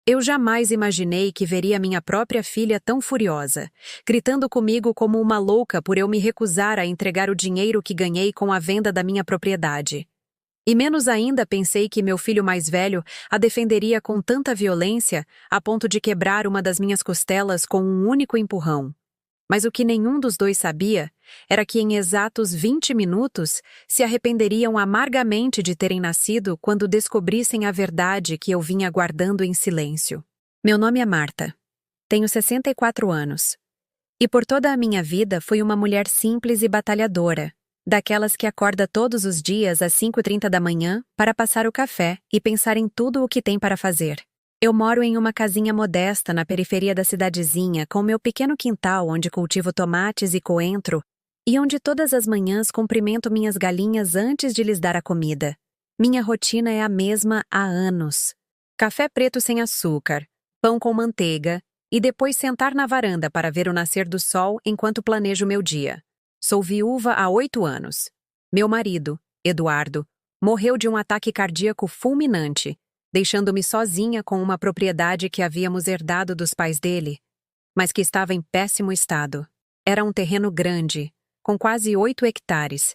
Eu jamais imaginei que veria minha própria filha tão furiosa, gritando comigo como uma louca por eu me recusar a entregar o dinheiro que ganhei com a venda da minha propriedade. E menos ainda pensei que meu filho mais velho a defenderia com tanta violência a ponto de quebrar uma das minhas costelas com um único empurrão. Mas o que nenhum dos dois sabia era que em exatos 20 minutos se arrependeriam amargamente de terem nascido quando descobrissem a verdade que eu vinha guardando em silêncio. Meu nome é Marta. Tenho 64 anos. E por toda a minha vida fui uma mulher simples e batalhadora, daquelas que acorda todos os dias às 5h30 da manhã para passar o café e pensar em tudo o que tem para fazer. Eu moro em uma casinha modesta na periferia da cidadezinha, com meu pequeno quintal onde cultivo tomates e coentro e onde todas as manhãs cumprimento minhas galinhas antes de lhes dar a comida. Minha rotina é a mesma há anos. Café preto sem açúcar, pão com manteiga e depois sentar na varanda para ver o nascer do sol enquanto planejo meu dia. Sou viúva há 8 anos. Meu marido, Eduardo, morreu de um ataque cardíaco fulminante, deixando-me sozinha com uma propriedade que havíamos herdado dos pais dele, mas que estava em péssimo estado. Era um terreno grande, com quase 8 hectares,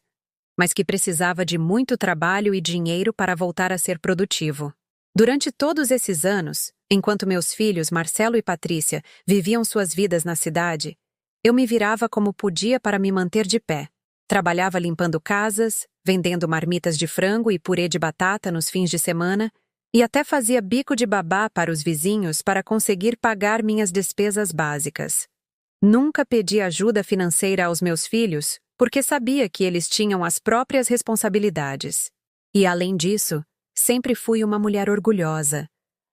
mas que precisava de muito trabalho e dinheiro para voltar a ser produtivo. Durante todos esses anos, enquanto meus filhos, Marcelo e Patrícia, viviam suas vidas na cidade, eu me virava como podia para me manter de pé. Trabalhava limpando casas, vendendo marmitas de frango e purê de batata nos fins de semana, e até fazia bico de babá para os vizinhos para conseguir pagar minhas despesas básicas. Nunca pedi ajuda financeira aos meus filhos, porque sabia que eles tinham as próprias responsabilidades. E, além disso, sempre fui uma mulher orgulhosa,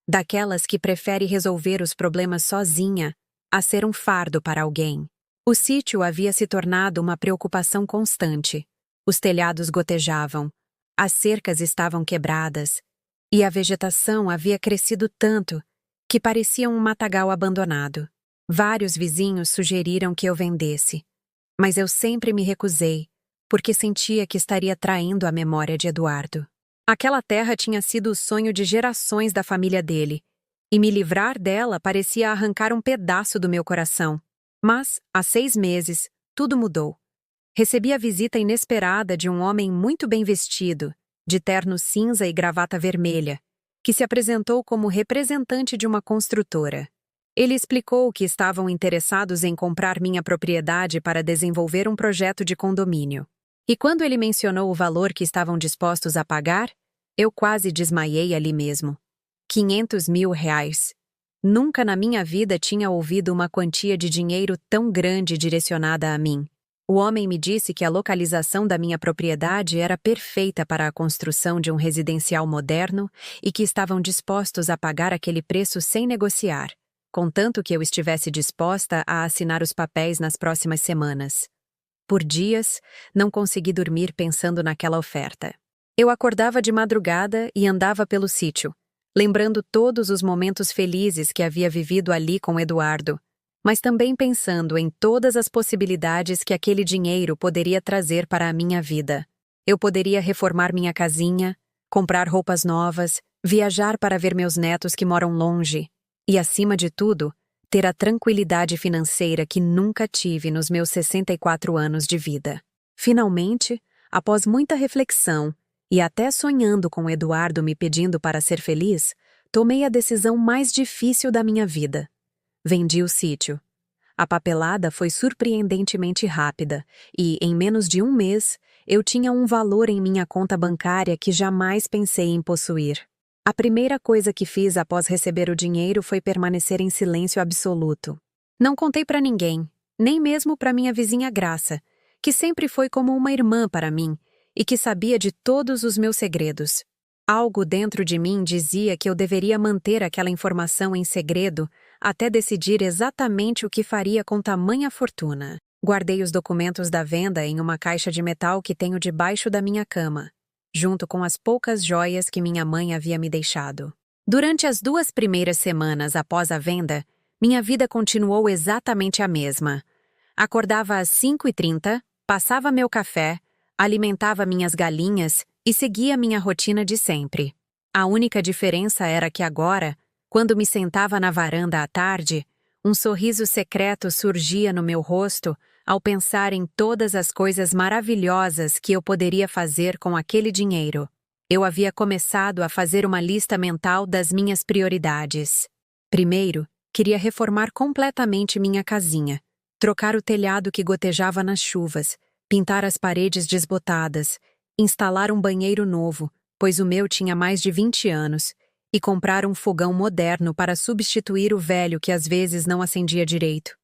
daquelas que prefere resolver os problemas sozinha, a ser um fardo para alguém. O sítio havia se tornado uma preocupação constante. Os telhados gotejavam, as cercas estavam quebradas, e a vegetação havia crescido tanto que parecia um matagal abandonado. Vários vizinhos sugeriram que eu vendesse, mas eu sempre me recusei, porque sentia que estaria traindo a memória de Eduardo. Aquela terra tinha sido o sonho de gerações da família dele, e me livrar dela parecia arrancar um pedaço do meu coração. Mas, há 6 meses, tudo mudou. Recebi a visita inesperada de um homem muito bem vestido, de terno cinza e gravata vermelha, que se apresentou como representante de uma construtora. Ele explicou que estavam interessados em comprar minha propriedade para desenvolver um projeto de condomínio. E quando ele mencionou o valor que estavam dispostos a pagar, eu quase desmaiei ali mesmo. 500 mil reais. Nunca na minha vida tinha ouvido uma quantia de dinheiro tão grande direcionada a mim. O homem me disse que a localização da minha propriedade era perfeita para a construção de um residencial moderno e que estavam dispostos a pagar aquele preço sem negociar, contanto que eu estivesse disposta a assinar os papéis nas próximas semanas. Por dias, não consegui dormir pensando naquela oferta. Eu acordava de madrugada e andava pelo sítio, lembrando todos os momentos felizes que havia vivido ali com Eduardo, mas também pensando em todas as possibilidades que aquele dinheiro poderia trazer para a minha vida. Eu poderia reformar minha casinha, comprar roupas novas, viajar para ver meus netos que moram longe e, acima de tudo, ter a tranquilidade financeira que nunca tive nos meus 64 anos de vida. Finalmente, após muita reflexão e até sonhando com Eduardo me pedindo para ser feliz, tomei a decisão mais difícil da minha vida. Vendi o sítio. A papelada foi surpreendentemente rápida e, em menos de 1 mês, eu tinha um valor em minha conta bancária que jamais pensei em possuir. A primeira coisa que fiz após receber o dinheiro foi permanecer em silêncio absoluto. Não contei para ninguém, nem mesmo para minha vizinha Graça, que sempre foi como uma irmã para mim e que sabia de todos os meus segredos. Algo dentro de mim dizia que eu deveria manter aquela informação em segredo até decidir exatamente o que faria com tamanha fortuna. Guardei os documentos da venda em uma caixa de metal que tenho debaixo da minha cama, junto com as poucas joias que minha mãe havia me deixado. Durante as 2 primeiras semanas após a venda, minha vida continuou exatamente a mesma. Acordava às 5h30, passava meu café, alimentava minhas galinhas e seguia minha rotina de sempre. A única diferença era que agora, Quando me sentava na varanda à tarde, um sorriso secreto surgia no meu rosto ao pensar em todas as coisas maravilhosas que eu poderia fazer com aquele dinheiro. Eu havia começado a fazer uma lista mental das minhas prioridades. Primeiro, queria reformar completamente minha casinha, trocar o telhado que gotejava nas chuvas, pintar as paredes desbotadas, instalar um banheiro novo, pois o meu tinha mais de 20 anos, e comprar um fogão moderno para substituir o velho que às vezes não acendia direito.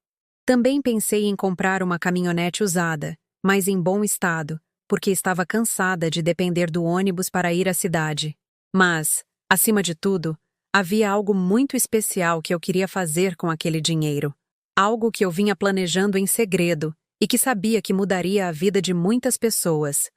Também pensei em comprar uma caminhonete usada, mas em bom estado, porque estava cansada de depender do ônibus para ir à cidade. Mas, acima de tudo, havia algo muito especial que eu queria fazer com aquele dinheiro. Algo que eu vinha planejando em segredo e que sabia que mudaria a vida de muitas pessoas.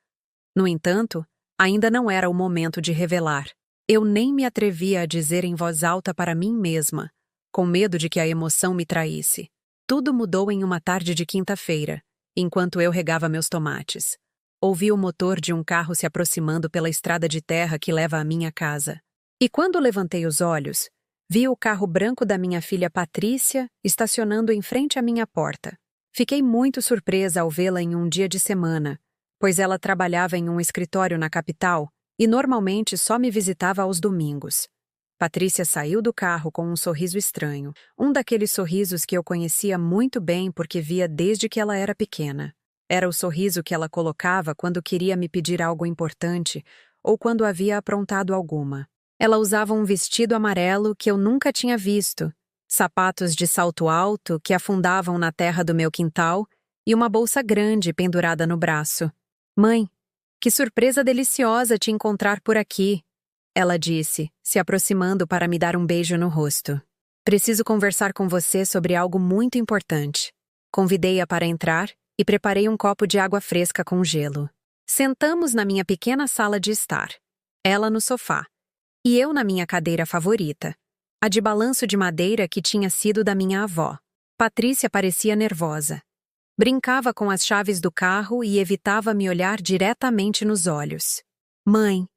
No entanto, ainda não era o momento de revelar. Eu nem me atrevia a dizer em voz alta para mim mesma, com medo de que a emoção me traísse. Tudo mudou em uma tarde de quinta-feira, enquanto eu regava meus tomates. Ouvi o motor de um carro se aproximando pela estrada de terra que leva à minha casa. E quando levantei os olhos, vi o carro branco da minha filha Patrícia estacionando em frente à minha porta. Fiquei muito surpresa ao vê-la em um dia de semana, pois ela trabalhava em um escritório na capital e normalmente só me visitava aos domingos. Patrícia saiu do carro com um sorriso estranho, um daqueles sorrisos que eu conhecia muito bem porque via desde que ela era pequena. Era o sorriso que ela colocava quando queria me pedir algo importante ou quando havia aprontado alguma. Ela usava um vestido amarelo que eu nunca tinha visto, sapatos de salto alto que afundavam na terra do meu quintal e uma bolsa grande pendurada no braço. "Mãe, que surpresa deliciosa te encontrar por aqui", ela disse, se aproximando para me dar um beijo no rosto. "Preciso conversar com você sobre algo muito importante." Convidei-a para entrar e preparei um copo de água fresca com gelo. Sentamos na minha pequena sala de estar, ela no sofá, e eu na minha cadeira favorita, a de balanço de madeira que tinha sido da minha avó. Patrícia parecia nervosa. Brincava com as chaves do carro e evitava me olhar diretamente nos olhos. "Mãe",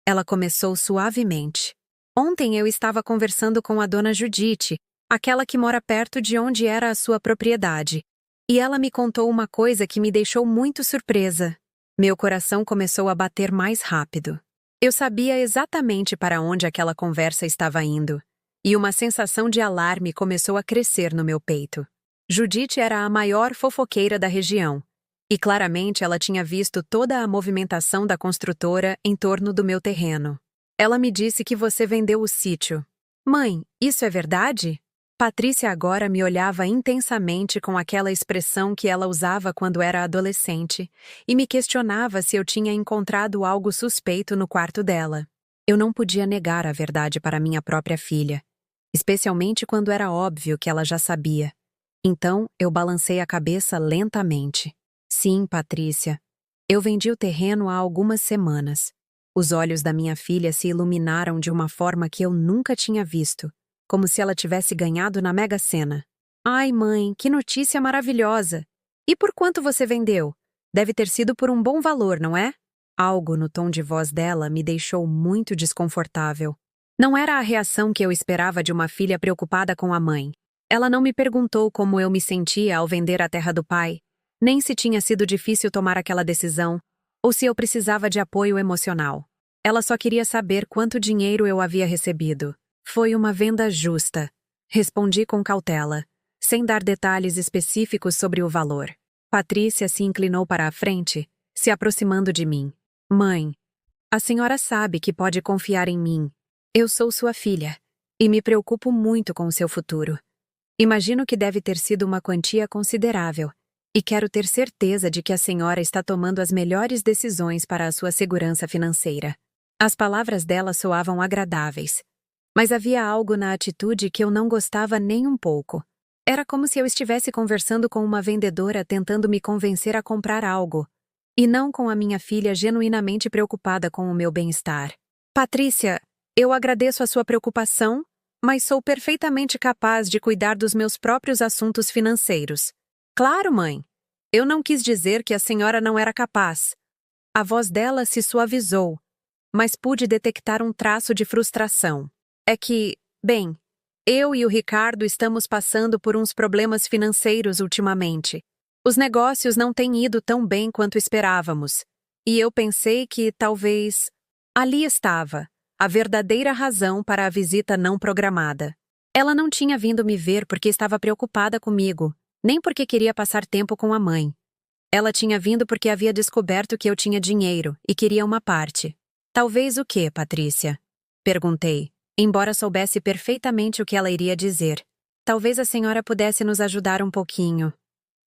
ela começou suavemente. "Ontem eu estava conversando com a dona Judite, aquela que mora perto de onde era a sua propriedade. E ela me contou uma coisa que me deixou muito surpresa." Meu coração começou a bater mais rápido. Eu sabia exatamente para onde aquela conversa estava indo, e uma sensação de alarme começou a crescer no meu peito. Judite era a maior fofoqueira da região, e claramente ela tinha visto toda a movimentação da construtora em torno do meu terreno. "Ela me disse que você vendeu o sítio." "Mãe, isso é verdade?" Patrícia agora me olhava intensamente com aquela expressão que ela usava quando era adolescente e me questionava se eu tinha encontrado algo suspeito no quarto dela. Eu não podia negar a verdade para minha própria filha, especialmente quando era óbvio que ela já sabia. Então, eu balancei a cabeça lentamente. "Sim, Patrícia. Eu vendi o terreno há algumas semanas." Os olhos da minha filha se iluminaram de uma forma que eu nunca tinha visto, como se ela tivesse ganhado na Mega Sena. "Ai, mãe, que notícia maravilhosa! E por quanto você vendeu? Deve ter sido por um bom valor, não é?" Algo no tom de voz dela me deixou muito desconfortável. Não era a reação que eu esperava de uma filha preocupada com a mãe. Ela não me perguntou como eu me sentia ao vender a terra do pai, nem se tinha sido difícil tomar aquela decisão, ou se eu precisava de apoio emocional. Ela só queria saber quanto dinheiro eu havia recebido. "Foi uma venda justa", respondi com cautela, sem dar detalhes específicos sobre o valor. Patrícia se inclinou para a frente, se aproximando de mim. "Mãe, a senhora sabe que pode confiar em mim. Eu sou sua filha, e me preocupo muito com o seu futuro. Imagino que deve ter sido uma quantia considerável, e quero ter certeza de que a senhora está tomando as melhores decisões para a sua segurança financeira." As palavras dela soavam agradáveis, mas havia algo na atitude que eu não gostava nem um pouco. Era como se eu estivesse conversando com uma vendedora tentando me convencer a comprar algo, e não com a minha filha genuinamente preocupada com o meu bem-estar. "Patrícia, eu agradeço a sua preocupação, mas sou perfeitamente capaz de cuidar dos meus próprios assuntos financeiros." "Claro, mãe. Eu não quis dizer que a senhora não era capaz." A voz dela se suavizou, mas pude detectar um traço de frustração. "É que Bem, eu e o Ricardo estamos passando por uns problemas financeiros ultimamente. Os negócios não têm ido tão bem quanto esperávamos. E eu pensei que talvez. Ali estava, a verdadeira razão para a visita não programada. Ela não tinha vindo me ver porque estava preocupada comigo, nem porque queria passar tempo com a mãe. Ela tinha vindo porque havia descoberto que eu tinha dinheiro e queria uma parte. Talvez o quê, Patrícia? Perguntei, embora soubesse perfeitamente o que ela iria dizer. Talvez a senhora pudesse nos ajudar um pouquinho.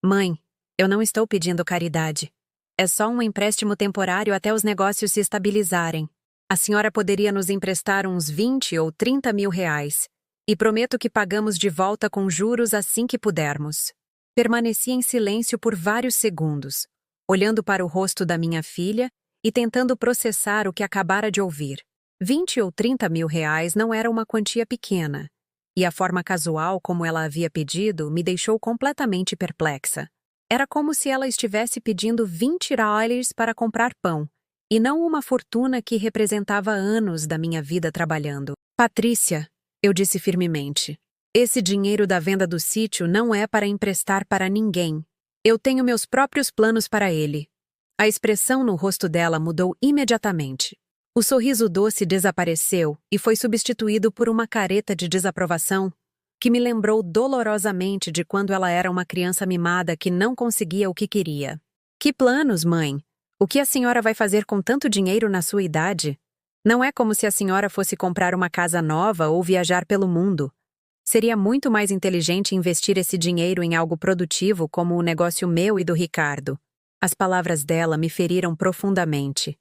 Mãe, eu não estou pedindo caridade. É só um empréstimo temporário até os negócios se estabilizarem. A senhora poderia nos emprestar uns 20 ou 30 mil reais. E prometo que pagamos de volta com juros assim que pudermos. Permaneci em silêncio por vários segundos, olhando para o rosto da minha filha e tentando processar o que acabara de ouvir. 20 ou 30 mil reais não era uma quantia pequena, e a forma casual como ela havia pedido me deixou completamente perplexa. Era como se ela estivesse pedindo 20 dólares para comprar pão, e não uma fortuna que representava anos da minha vida trabalhando. Patrícia, eu disse firmemente, esse dinheiro da venda do sítio não é para emprestar para ninguém. Eu tenho meus próprios planos para ele. A expressão no rosto dela mudou imediatamente. O sorriso doce desapareceu e foi substituído por uma careta de desaprovação que me lembrou dolorosamente de quando ela era uma criança mimada que não conseguia o que queria. Que planos, mãe? O que a senhora vai fazer com tanto dinheiro na sua idade? Não é como se a senhora fosse comprar uma casa nova ou viajar pelo mundo. Seria muito mais inteligente investir esse dinheiro em algo produtivo como o negócio meu e do Ricardo. As palavras dela me feriram profundamente.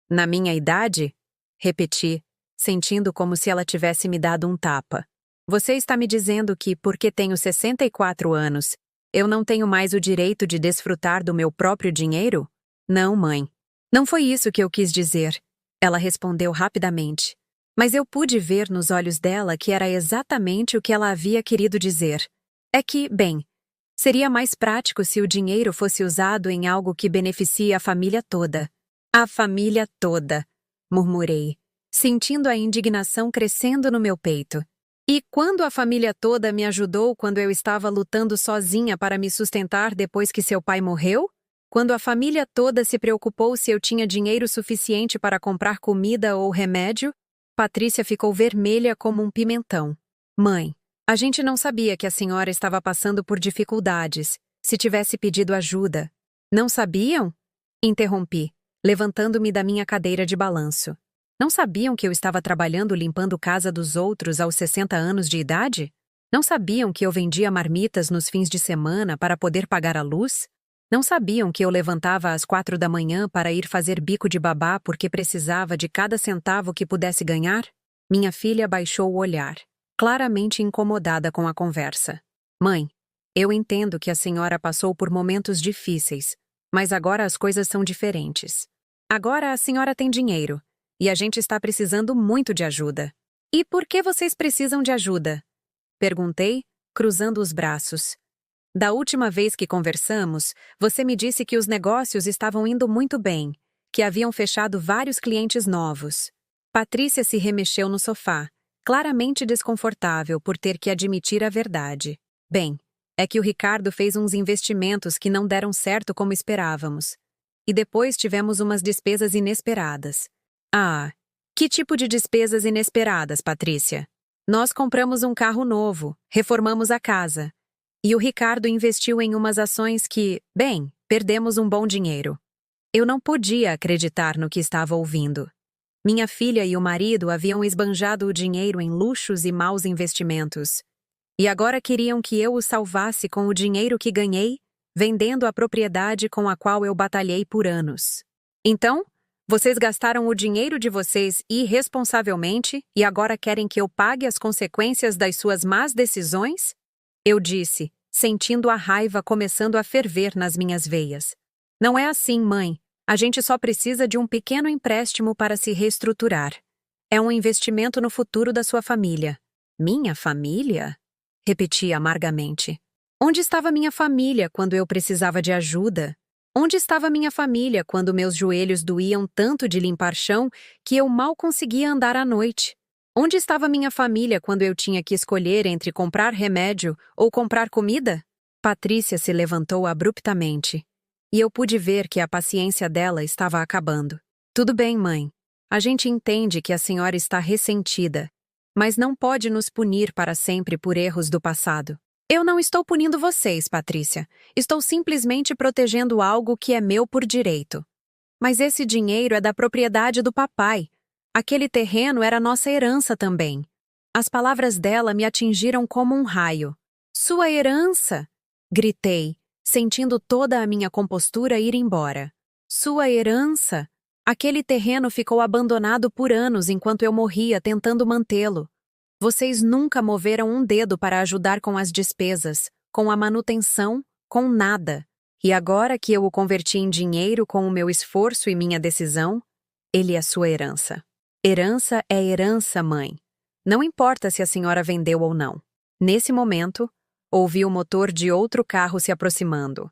Na minha idade? Repeti, sentindo como se ela tivesse me dado um tapa. Você está me dizendo que, porque tenho 64 anos, eu não tenho mais o direito de desfrutar do meu próprio dinheiro? Não, mãe. Não foi isso que eu quis dizer. Ela respondeu rapidamente. Mas eu pude ver nos olhos dela que era exatamente o que ela havia querido dizer. É que, bem, seria mais prático se o dinheiro fosse usado em algo que beneficie a família toda. A família toda, murmurei, sentindo a indignação crescendo no meu peito. E quando a família toda me ajudou quando eu estava lutando sozinha para me sustentar depois que seu pai morreu? Quando a família toda se preocupou se eu tinha dinheiro suficiente para comprar comida ou remédio? Patrícia ficou vermelha como um pimentão. Mãe, a gente não sabia que a senhora estava passando por dificuldades, se tivesse pedido ajuda. Não sabiam? Interrompi, levantando-me da minha cadeira de balanço. Não sabiam que eu estava trabalhando limpando casa dos outros aos 60 anos de idade? Não sabiam que eu vendia marmitas nos fins de semana para poder pagar a luz? Não sabiam que eu levantava às 4 da manhã para ir fazer bico de babá porque precisava de cada centavo que pudesse ganhar? Minha filha baixou o olhar, claramente incomodada com a conversa. Mãe, eu entendo que a senhora passou por momentos difíceis, mas agora as coisas são diferentes. Agora a senhora tem dinheiro, e a gente está precisando muito de ajuda. E por que vocês precisam de ajuda? Perguntei, cruzando os braços. Da última vez que conversamos, você me disse que os negócios estavam indo muito bem, que haviam fechado vários clientes novos. Patrícia se remexeu no sofá, claramente desconfortável por ter que admitir a verdade. Bem, é que o Ricardo fez uns investimentos que não deram certo como esperávamos. E depois tivemos umas despesas inesperadas. Ah, que tipo de despesas inesperadas, Patrícia? Nós compramos um carro novo, reformamos a casa. E o Ricardo investiu em umas ações que, bem, perdemos um bom dinheiro. Eu não podia acreditar no que estava ouvindo. Minha filha e o marido haviam esbanjado o dinheiro em luxos e maus investimentos. E agora queriam que eu o salvasse com o dinheiro que ganhei, vendendo a propriedade com a qual eu batalhei por anos. Então, vocês gastaram o dinheiro de vocês irresponsavelmente e agora querem que eu pague as consequências das suas más decisões? Eu disse, sentindo a raiva começando a ferver nas minhas veias. Não é assim, mãe. A gente só precisa de um pequeno empréstimo para se reestruturar. É um investimento no futuro da sua família. Minha família? Repeti amargamente. Onde estava minha família quando eu precisava de ajuda? Onde estava minha família quando meus joelhos doíam tanto de limpar chão que eu mal conseguia andar à noite? Onde estava minha família quando eu tinha que escolher entre comprar remédio ou comprar comida? Patrícia se levantou abruptamente, e eu pude ver que a paciência dela estava acabando. Tudo bem, mãe. A gente entende que a senhora está ressentida, mas não pode nos punir para sempre por erros do passado. Eu não estou punindo vocês, Patrícia. Estou simplesmente protegendo algo que é meu por direito. Mas esse dinheiro é da propriedade do papai. Aquele terreno era nossa herança também. As palavras dela me atingiram como um raio. Sua herança! Gritei, sentindo toda a minha compostura ir embora. Sua herança! Aquele terreno ficou abandonado por anos enquanto eu morria tentando mantê-lo. Vocês nunca moveram um dedo para ajudar com as despesas, com a manutenção, com nada. E agora que eu o converti em dinheiro com o meu esforço e minha decisão, ele é sua herança. Herança é herança, mãe. Não importa se a senhora vendeu ou não. Nesse momento, ouvi o motor de outro carro se aproximando.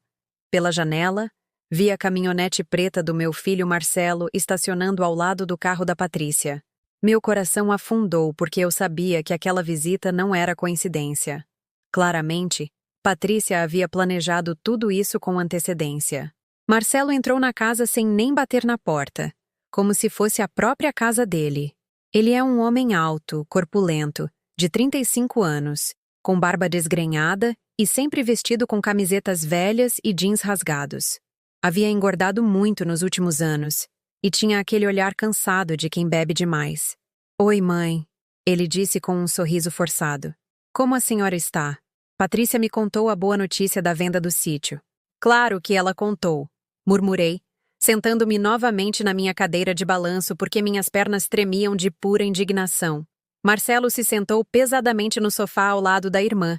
Pela janela, vi a caminhonete preta do meu filho Marcelo estacionando ao lado do carro da Patrícia. Meu coração afundou porque eu sabia que aquela visita não era coincidência. Claramente, Patrícia havia planejado tudo isso com antecedência. Marcelo entrou na casa sem nem bater na porta, como se fosse a própria casa dele. Ele é um homem alto, corpulento, de 35 anos, com barba desgrenhada e sempre vestido com camisetas velhas e jeans rasgados. Havia engordado muito nos últimos anos e tinha aquele olhar cansado de quem bebe demais. Oi, mãe, ele disse com um sorriso forçado. Como a senhora está? Patrícia me contou a boa notícia da venda do sítio. Claro que ela contou, murmurei, sentando-me novamente na minha cadeira de balanço porque minhas pernas tremiam de pura indignação. Marcelo se sentou pesadamente no sofá ao lado da irmã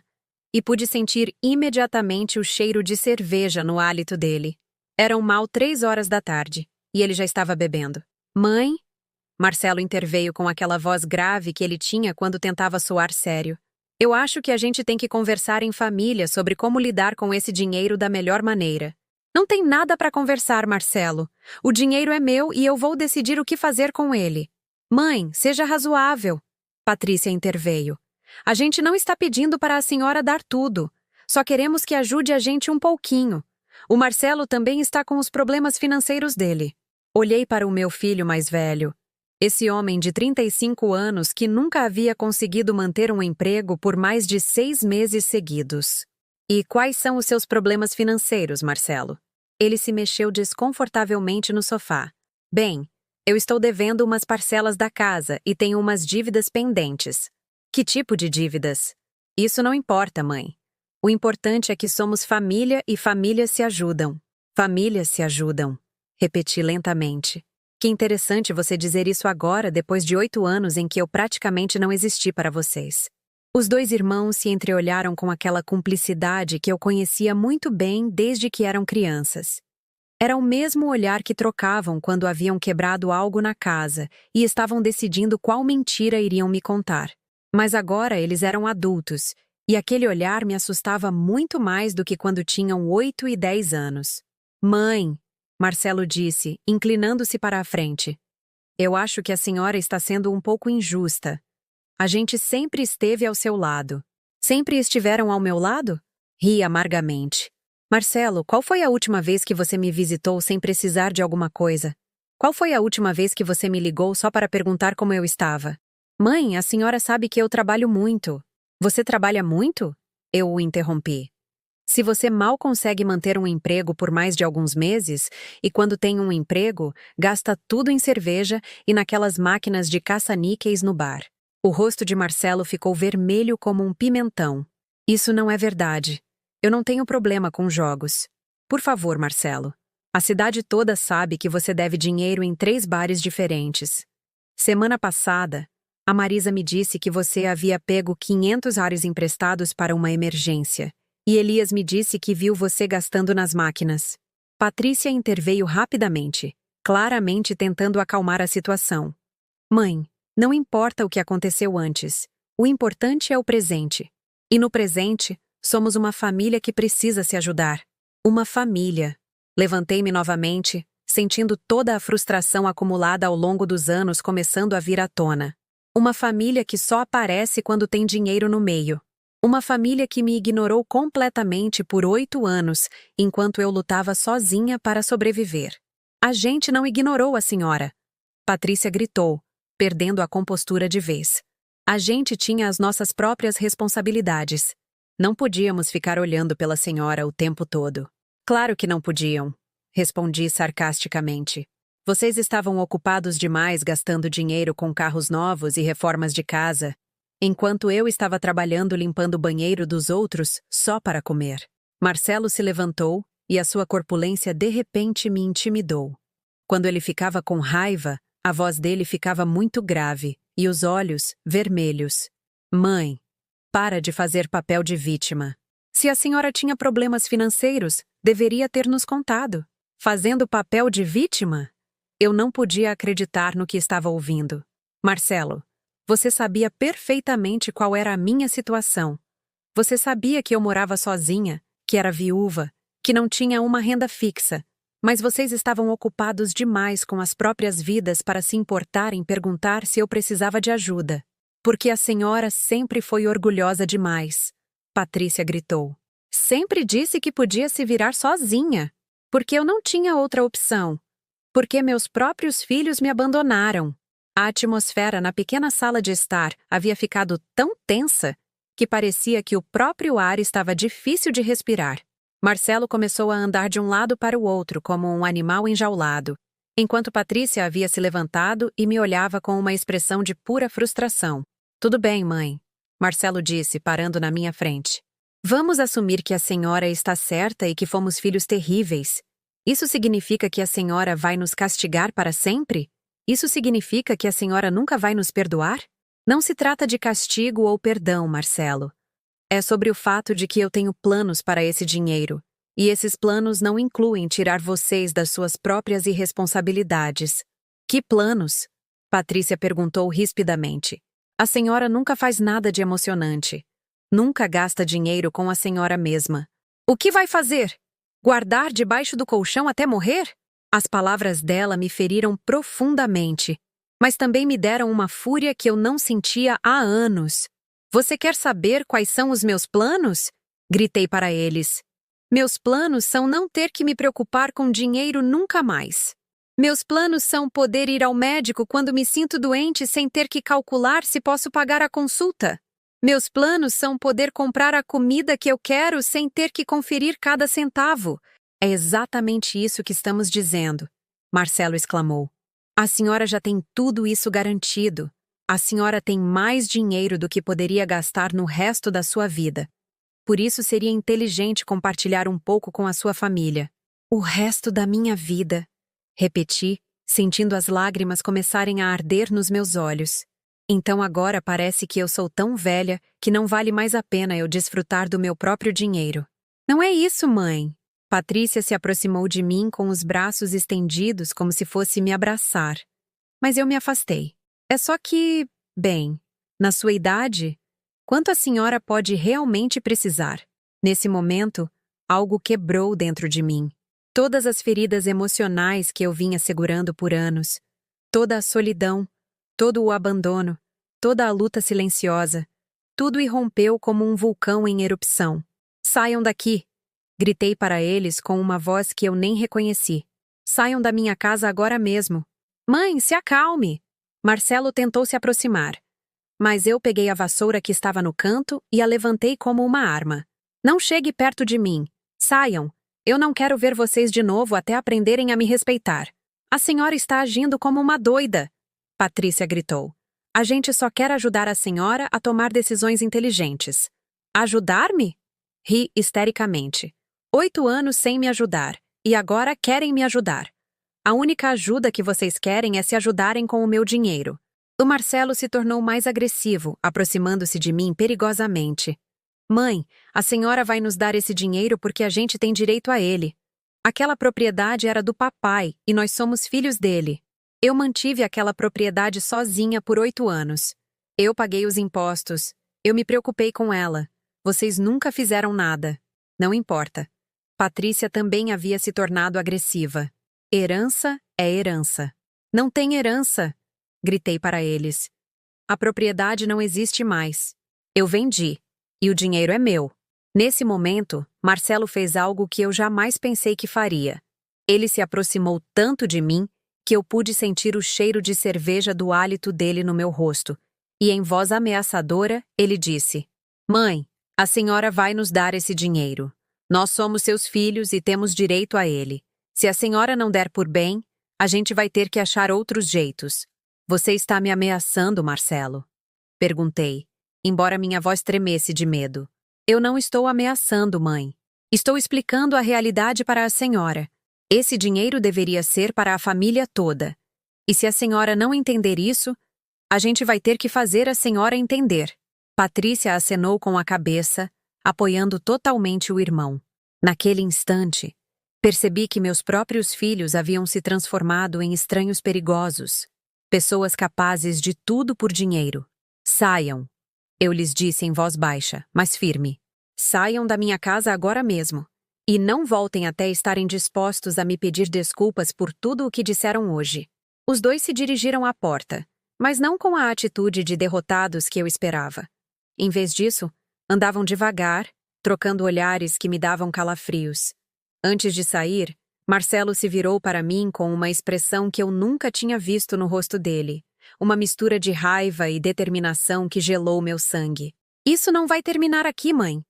e pude sentir imediatamente o cheiro de cerveja no hálito dele. Eram mal 3 horas da tarde e ele já estava bebendo. Mãe? Marcelo interveio com aquela voz grave que ele tinha quando tentava soar sério. Eu acho que a gente tem que conversar em família sobre como lidar com esse dinheiro da melhor maneira. Não tem nada para conversar, Marcelo. O dinheiro é meu e eu vou decidir o que fazer com ele. Mãe, seja razoável. Patrícia interveio. A gente não está pedindo para a senhora dar tudo. Só queremos que ajude a gente um pouquinho. O Marcelo também está com os problemas financeiros dele. Olhei para o meu filho mais velho. Esse homem de 35 anos que nunca havia conseguido manter um emprego por mais de 6 meses seguidos. E quais são os seus problemas financeiros, Marcelo? Ele se mexeu desconfortavelmente no sofá. Bem, eu estou devendo umas parcelas da casa e tenho umas dívidas pendentes. Que tipo de dívidas? Isso não importa, mãe. O importante é que somos família e famílias se ajudam. Famílias se ajudam. Repeti lentamente. Que interessante você dizer isso agora, depois de 8 anos em que eu praticamente não existi para vocês. Os dois irmãos se entreolharam com aquela cumplicidade que eu conhecia muito bem desde que eram crianças. Era o mesmo olhar que trocavam quando haviam quebrado algo na casa e estavam decidindo qual mentira iriam me contar. Mas agora eles eram adultos, e aquele olhar me assustava muito mais do que quando tinham 8 e 10 anos. Mãe! Marcelo disse, inclinando-se para a frente. Eu acho que a senhora está sendo um pouco injusta. A gente sempre esteve ao seu lado. Sempre estiveram ao meu lado? Ri amargamente. Marcelo, qual foi a última vez que você me visitou sem precisar de alguma coisa? Qual foi a última vez que você me ligou só para perguntar como eu estava? Mãe, a senhora sabe que eu trabalho muito. Você trabalha muito? Eu o interrompi. Se você mal consegue manter um emprego por mais de alguns meses, e quando tem um emprego, gasta tudo em cerveja e naquelas máquinas de caça-níqueis no bar. O rosto de Marcelo ficou vermelho como um pimentão. Isso não é verdade. Eu não tenho problema com jogos. Por favor, Marcelo. A cidade toda sabe que você deve dinheiro em 3 bares diferentes. Semana passada, a Marisa me disse que você havia pego $500 emprestados para uma emergência. E Elias me disse que viu você gastando nas máquinas. Patrícia interveio rapidamente, claramente tentando acalmar a situação. Mãe, não importa o que aconteceu antes. O importante é o presente. E no presente, somos uma família que precisa se ajudar. Uma família. Levantei-me novamente, sentindo toda a frustração acumulada ao longo dos anos começando a vir à tona. Uma família que só aparece quando tem dinheiro no meio. Uma família que me ignorou completamente por 8 anos, enquanto eu lutava sozinha para sobreviver. A gente não ignorou a senhora. Patrícia gritou, perdendo a compostura de vez. A gente tinha as nossas próprias responsabilidades. Não podíamos ficar olhando pela senhora o tempo todo. Claro que não podiam, respondi sarcasticamente. Vocês estavam ocupados demais gastando dinheiro com carros novos e reformas de casa, enquanto eu estava trabalhando limpando o banheiro dos outros só para comer. Marcelo se levantou e a sua corpulência de repente me intimidou. Quando ele ficava com raiva, a voz dele ficava muito grave e os olhos vermelhos. Mãe, para de fazer papel de vítima. Se a senhora tinha problemas financeiros, deveria ter nos contado. Fazendo papel de vítima? Eu não podia acreditar no que estava ouvindo. Marcelo, você sabia perfeitamente qual era a minha situação. Você sabia que eu morava sozinha, que era viúva, que não tinha uma renda fixa, mas vocês estavam ocupados demais com as próprias vidas para se importar em perguntar se eu precisava de ajuda. Porque a senhora sempre foi orgulhosa demais. Patrícia gritou. Sempre disse que podia se virar sozinha. Porque eu não tinha outra opção. Porque meus próprios filhos me abandonaram. A atmosfera na pequena sala de estar havia ficado tão tensa que parecia que o próprio ar estava difícil de respirar. Marcelo começou a andar de um lado para o outro como um animal enjaulado, enquanto Patrícia havia se levantado e me olhava com uma expressão de pura frustração. Tudo bem, mãe, Marcelo disse, parando na minha frente. Vamos assumir que a senhora está certa e que fomos filhos terríveis. Isso significa que a senhora vai nos castigar para sempre? Isso significa que a senhora nunca vai nos perdoar? Não se trata de castigo ou perdão, Marcelo. É sobre o fato de que eu tenho planos para esse dinheiro, e esses planos não incluem tirar vocês das suas próprias irresponsabilidades. Que planos? Patrícia perguntou rispidamente. A senhora nunca faz nada de emocionante. Nunca gasta dinheiro com a senhora mesma. O que vai fazer? Guardar debaixo do colchão até morrer? As palavras dela me feriram profundamente, mas também me deram uma fúria que eu não sentia há anos. Você quer saber quais são os meus planos? Gritei para eles. Meus planos são não ter que me preocupar com dinheiro nunca mais. Meus planos são poder ir ao médico quando me sinto doente sem ter que calcular se posso pagar a consulta. Meus planos são poder comprar a comida que eu quero sem ter que conferir cada centavo. É exatamente isso que estamos dizendo, Marcelo exclamou. A senhora já tem tudo isso garantido. A senhora tem mais dinheiro do que poderia gastar no resto da sua vida. Por isso seria inteligente compartilhar um pouco com a sua família. O resto da minha vida, repeti, sentindo as lágrimas começarem a arder nos meus olhos. Então agora parece que eu sou tão velha que não vale mais a pena eu desfrutar do meu próprio dinheiro. Não é isso, mãe. Patrícia se aproximou de mim com os braços estendidos como se fosse me abraçar. Mas eu me afastei. É só que, bem, na sua idade, quanto a senhora pode realmente precisar? Nesse momento, algo quebrou dentro de mim. Todas as feridas emocionais que eu vinha segurando por anos, toda a solidão, todo o abandono, toda a luta silenciosa, tudo irrompeu como um vulcão em erupção. Saiam daqui! Gritei para eles com uma voz que eu nem reconheci. Saiam da minha casa agora mesmo. Mãe, se acalme! Marcelo tentou se aproximar. Mas eu peguei a vassoura que estava no canto e a levantei como uma arma. Não chegue perto de mim. Saiam! Eu não quero ver vocês de novo até aprenderem a me respeitar. A senhora está agindo como uma doida! Patrícia gritou. A gente só quer ajudar a senhora a tomar decisões inteligentes. Ajudar-me? Ri histericamente. 8 anos sem me ajudar, e agora querem me ajudar. A única ajuda que vocês querem é se ajudarem com o meu dinheiro. O Marcelo se tornou mais agressivo, aproximando-se de mim perigosamente. Mãe, a senhora vai nos dar esse dinheiro porque a gente tem direito a ele. Aquela propriedade era do papai e nós somos filhos dele. Eu mantive aquela propriedade sozinha por 8 anos. Eu paguei os impostos. Eu me preocupei com ela. Vocês nunca fizeram nada. Não importa. Patrícia também havia se tornado agressiva. Herança é herança. Não tem herança! Gritei para eles. A propriedade não existe mais. Eu vendi. E o dinheiro é meu. Nesse momento, Marcelo fez algo que eu jamais pensei que faria. Ele se aproximou tanto de mim que eu pude sentir o cheiro de cerveja do hálito dele no meu rosto. E em voz ameaçadora, ele disse: Mãe, a senhora vai nos dar esse dinheiro. Nós somos seus filhos e temos direito a ele. Se a senhora não der por bem, a gente vai ter que achar outros jeitos. Você está me ameaçando, Marcelo? Perguntei, embora minha voz tremesse de medo. Eu não estou ameaçando, mãe. Estou explicando a realidade para a senhora. Esse dinheiro deveria ser para a família toda. E se a senhora não entender isso, a gente vai ter que fazer a senhora entender. Patrícia acenou com a cabeça, apoiando totalmente o irmão. Naquele instante, percebi que meus próprios filhos haviam se transformado em estranhos perigosos. Pessoas capazes de tudo por dinheiro. Saiam. Eu lhes disse em voz baixa, mas firme. Saiam da minha casa agora mesmo. E não voltem até estarem dispostos a me pedir desculpas por tudo o que disseram hoje. Os dois se dirigiram à porta, mas não com a atitude de derrotados que eu esperava. Em vez disso, andavam devagar, trocando olhares que me davam calafrios. Antes de sair, Marcelo se virou para mim com uma expressão que eu nunca tinha visto no rosto dele. Uma mistura de raiva e determinação que gelou meu sangue. Isso não vai terminar aqui, mãe.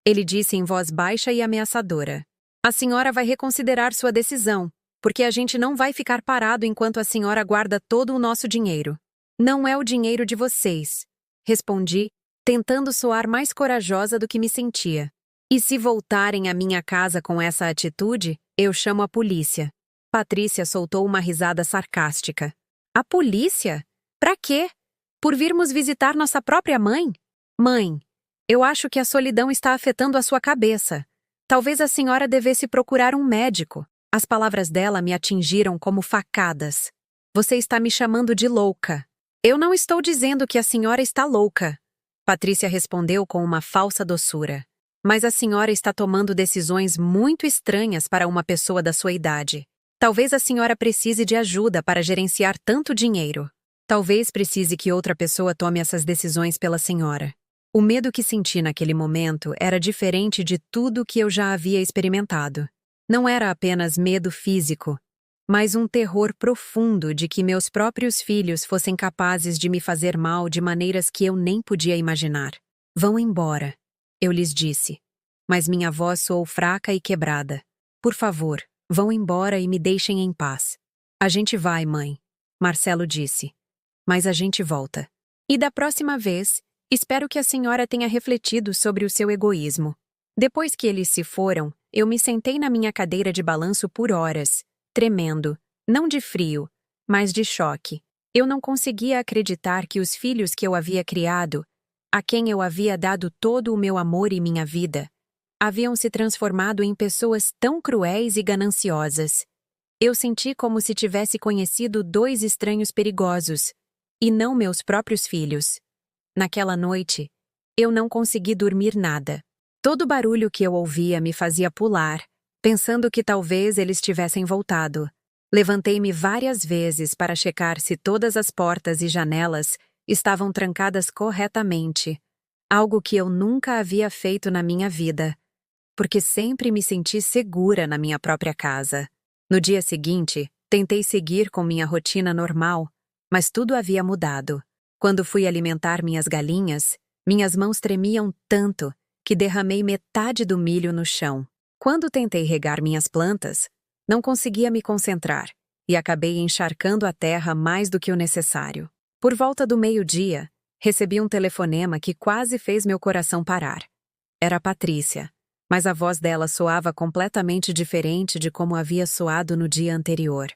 Ele disse em voz baixa e ameaçadora. A senhora vai reconsiderar sua decisão, porque a gente não vai ficar parado enquanto a senhora guarda todo o nosso dinheiro. Não é o dinheiro de vocês, respondi, tentando soar mais corajosa do que me sentia. E se voltarem à minha casa com essa atitude, eu chamo a polícia. Patrícia soltou uma risada sarcástica. A polícia? Pra quê? Por virmos visitar nossa própria mãe? Mãe, eu acho que a solidão está afetando a sua cabeça. Talvez a senhora devesse procurar um médico. As palavras dela me atingiram como facadas. Você está me chamando de louca. Eu não estou dizendo que a senhora está louca. Patrícia respondeu com uma falsa doçura. Mas a senhora está tomando decisões muito estranhas para uma pessoa da sua idade. Talvez a senhora precise de ajuda para gerenciar tanto dinheiro. Talvez precise que outra pessoa tome essas decisões pela senhora. O medo que senti naquele momento era diferente de tudo que eu já havia experimentado. Não era apenas medo físico, mas um terror profundo de que meus próprios filhos fossem capazes de me fazer mal de maneiras que eu nem podia imaginar. Vão embora, eu lhes disse, mas minha voz soou fraca e quebrada. Por favor, vão embora e me deixem em paz. A gente vai, mãe, Marcelo disse. Mas a gente volta. E da próxima vez, espero que a senhora tenha refletido sobre o seu egoísmo. Depois que eles se foram, eu me sentei na minha cadeira de balanço por horas, tremendo, não de frio, mas de choque. Eu não conseguia acreditar que os filhos que eu havia criado, a quem eu havia dado todo o meu amor e minha vida, haviam se transformado em pessoas tão cruéis e gananciosas. Eu senti como se tivesse conhecido dois estranhos perigosos, e não meus próprios filhos. Naquela noite, eu não consegui dormir nada. Todo barulho que eu ouvia me fazia pular, pensando que talvez eles tivessem voltado. Levantei-me várias vezes para checar se todas as portas e janelas estavam trancadas corretamente, algo que eu nunca havia feito na minha vida, porque sempre me senti segura na minha própria casa. No dia seguinte, tentei seguir com minha rotina normal, mas tudo havia mudado. Quando fui alimentar minhas galinhas, minhas mãos tremiam tanto que derramei metade do milho no chão. Quando tentei regar minhas plantas, não conseguia me concentrar e acabei encharcando a terra mais do que o necessário. Por volta do meio-dia, recebi um telefonema que quase fez meu coração parar. Era a Patrícia, mas a voz dela soava completamente diferente de como havia soado no dia anterior.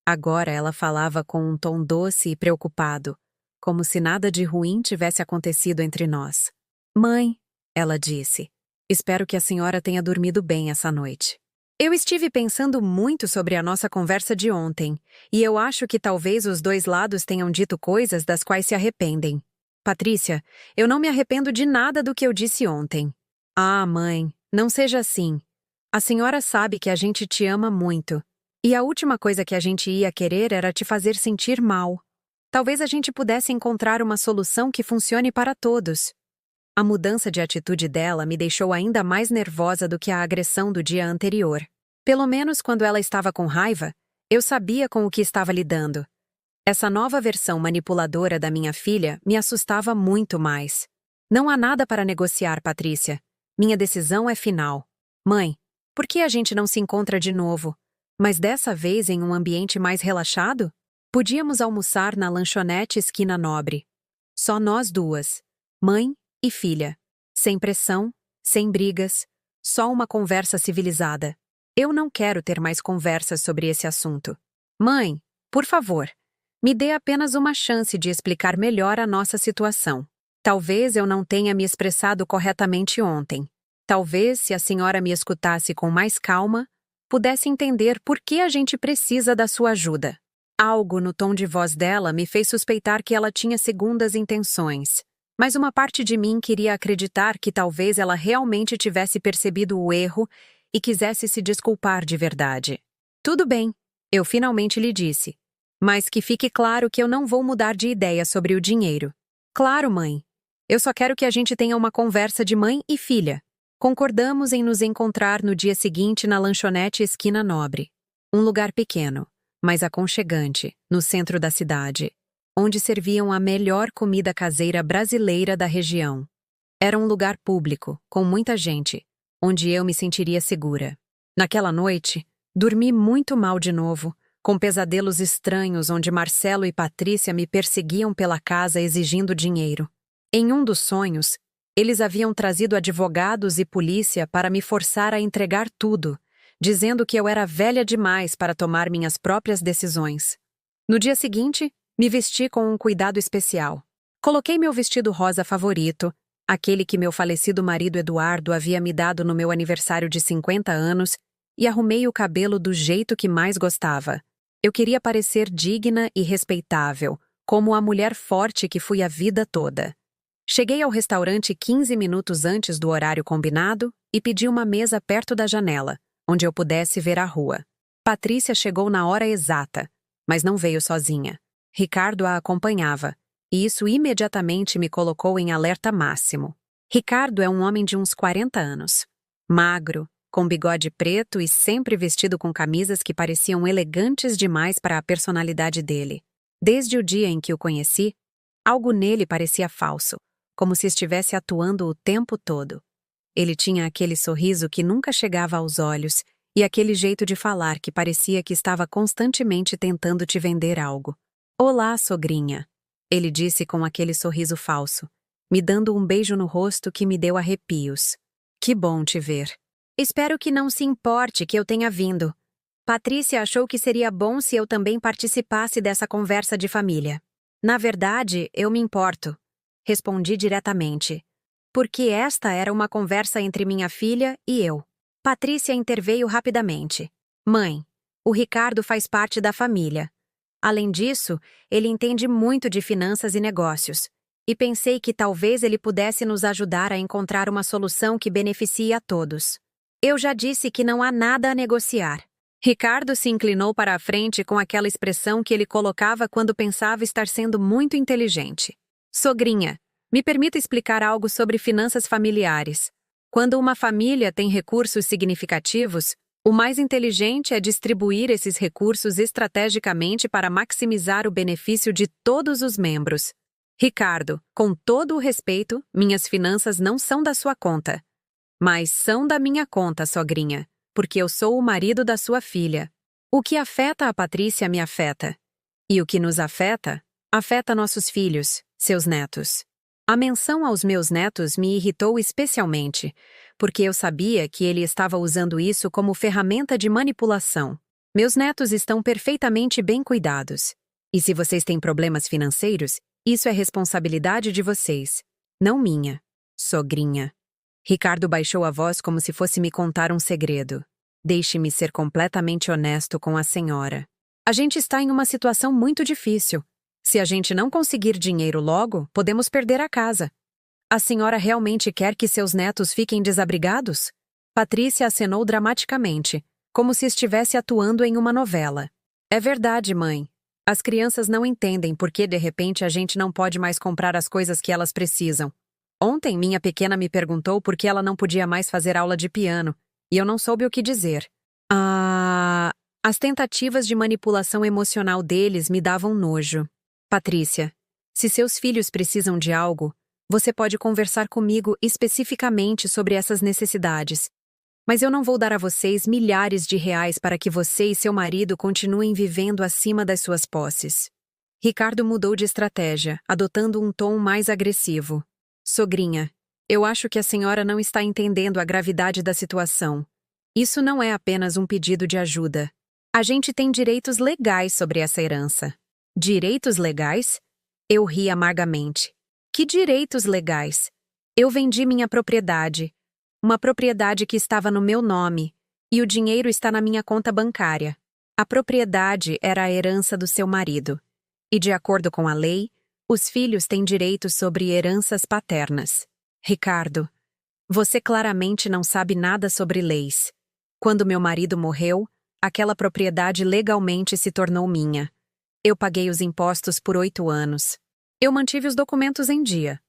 Agora ela falava com um tom doce e preocupado, como se nada de ruim tivesse acontecido entre nós. Mãe, ela disse, espero que a senhora tenha dormido bem essa noite. Eu estive pensando muito sobre a nossa conversa de ontem, e eu acho que talvez os dois lados tenham dito coisas das quais se arrependem. Patrícia, eu não me arrependo de nada do que eu disse ontem. Ah, mãe, não seja assim. A senhora sabe que a gente te ama muito. E a última coisa que a gente ia querer era te fazer sentir mal. Talvez a gente pudesse encontrar uma solução que funcione para todos. A mudança de atitude dela me deixou ainda mais nervosa do que a agressão do dia anterior. Pelo menos quando ela estava com raiva, eu sabia com o que estava lidando. Essa nova versão manipuladora da minha filha me assustava muito mais. Não há nada para negociar, Patrícia. Minha decisão é final. Mãe, por que a gente não se encontra de novo? Mas dessa vez em um ambiente mais relaxado? Podíamos almoçar na lanchonete Esquina Nobre. Só nós duas, mãe e filha. Sem pressão, sem brigas, só uma conversa civilizada. Eu não quero ter mais conversas sobre esse assunto. Mãe, por favor, me dê apenas uma chance de explicar melhor a nossa situação. Talvez eu não tenha me expressado corretamente ontem. Talvez, se a senhora me escutasse com mais calma, pudesse entender por que a gente precisa da sua ajuda. Algo no tom de voz dela me fez suspeitar que ela tinha segundas intenções. Mas uma parte de mim queria acreditar que talvez ela realmente tivesse percebido o erro e quisesse se desculpar de verdade. Tudo bem, eu finalmente lhe disse. Mas que fique claro que eu não vou mudar de ideia sobre o dinheiro. Claro, mãe. Eu só quero que a gente tenha uma conversa de mãe e filha. Concordamos em nos encontrar no dia seguinte na lanchonete Esquina Nobre. Um lugar pequeno, mas aconchegante, no centro da cidade, onde serviam a melhor comida caseira brasileira da região. Era um lugar público, com muita gente, onde eu me sentiria segura. Naquela noite, dormi muito mal de novo, com pesadelos estranhos onde Marcelo e Patrícia me perseguiam pela casa exigindo dinheiro. Em um dos sonhos, eles haviam trazido advogados e polícia para me forçar a entregar tudo, dizendo que eu era velha demais para tomar minhas próprias decisões. No dia seguinte, me vesti com um cuidado especial. Coloquei meu vestido rosa favorito, aquele que meu falecido marido Eduardo havia me dado no meu aniversário de 50 anos, e arrumei o cabelo do jeito que mais gostava. Eu queria parecer digna e respeitável, como a mulher forte que fui a vida toda. Cheguei ao restaurante 15 minutos antes do horário combinado e pedi uma mesa perto da janela, onde eu pudesse ver a rua. Patrícia chegou na hora exata, mas não veio sozinha. Ricardo a acompanhava, e isso imediatamente me colocou em alerta máximo. Ricardo é um homem de uns 40 anos. Magro, com bigode preto e sempre vestido com camisas que pareciam elegantes demais para a personalidade dele. Desde o dia em que o conheci, algo nele parecia falso, como se estivesse atuando o tempo todo. Ele tinha aquele sorriso que nunca chegava aos olhos e aquele jeito de falar que parecia que estava constantemente tentando te vender algo. "Olá, sogrinha", ele disse com aquele sorriso falso, me dando um beijo no rosto que me deu arrepios. "Que bom te ver. Espero que não se importe que eu tenha vindo. Patrícia achou que seria bom se eu também participasse dessa conversa de família." "Na verdade, eu me importo", respondi diretamente, porque esta era uma conversa entre minha filha e eu. Patrícia interveio rapidamente. "Mãe, o Ricardo faz parte da família. Além disso, ele entende muito de finanças e negócios, e pensei que talvez ele pudesse nos ajudar a encontrar uma solução que beneficie a todos. Eu já disse que não há nada a negociar." Ricardo se inclinou para a frente com aquela expressão que ele colocava quando pensava estar sendo muito inteligente. "Sogrinha, me permita explicar algo sobre finanças familiares. Quando uma família tem recursos significativos, o mais inteligente é distribuir esses recursos estrategicamente para maximizar o benefício de todos os membros. Ricardo, com todo o respeito, minhas finanças não são da sua conta. Mas são da minha conta, sogrinha, porque eu sou o marido da sua filha. O que afeta a Patrícia me afeta. E o que nos afeta, afeta nossos filhos, seus netos." A menção aos meus netos me irritou especialmente, porque eu sabia que ele estava usando isso como ferramenta de manipulação. Meus netos estão perfeitamente bem cuidados. E se vocês têm problemas financeiros, isso é responsabilidade de vocês, não minha, sogrinha. Ricardo baixou a voz como se fosse me contar um segredo. "Deixe-me ser completamente honesto com a senhora. A gente está em uma situação muito difícil. Se a gente não conseguir dinheiro logo, podemos perder a casa. A senhora realmente quer que seus netos fiquem desabrigados?" Patrícia acenou dramaticamente, como se estivesse atuando em uma novela. "É verdade, mãe. As crianças não entendem por que de repente a gente não pode mais comprar as coisas que elas precisam. Ontem minha pequena me perguntou por que ela não podia mais fazer aula de piano, e eu não soube o que dizer. As tentativas de manipulação emocional deles me davam nojo. Patrícia, se seus filhos precisam de algo, você pode conversar comigo especificamente sobre essas necessidades. Mas eu não vou dar a vocês milhares de reais para que você e seu marido continuem vivendo acima das suas posses. Ricardo mudou de estratégia, adotando um tom mais agressivo. Sogrinha, eu acho que a senhora não está entendendo a gravidade da situação. Isso não é apenas um pedido de ajuda. A gente tem direitos legais sobre essa herança. Direitos legais? Eu ri amargamente. Que direitos legais? Eu vendi minha propriedade. Uma propriedade que estava no meu nome, e o dinheiro está na minha conta bancária. A propriedade era a herança do seu marido. E de acordo com a lei, os filhos têm direitos sobre heranças paternas. Ricardo, você claramente não sabe nada sobre leis. Quando meu marido morreu, aquela propriedade legalmente se tornou minha. Eu paguei os impostos por 8 anos. Eu mantive os documentos em dia.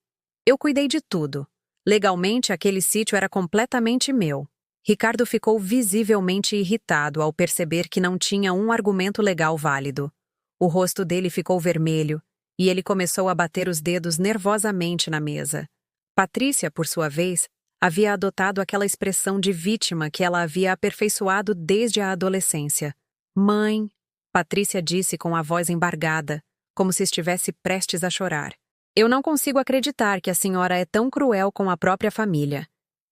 Eu cuidei de tudo. Legalmente, aquele sítio era completamente meu. Ricardo ficou visivelmente irritado ao perceber que não tinha um argumento legal válido. O rosto dele ficou vermelho, e ele começou a bater os dedos nervosamente na mesa. Patrícia, por sua vez, havia adotado aquela expressão de vítima que ela havia aperfeiçoado desde a adolescência. Mãe, Patrícia disse com a voz embargada, como se estivesse prestes a chorar. Eu não consigo acreditar que a senhora é tão cruel com a própria família.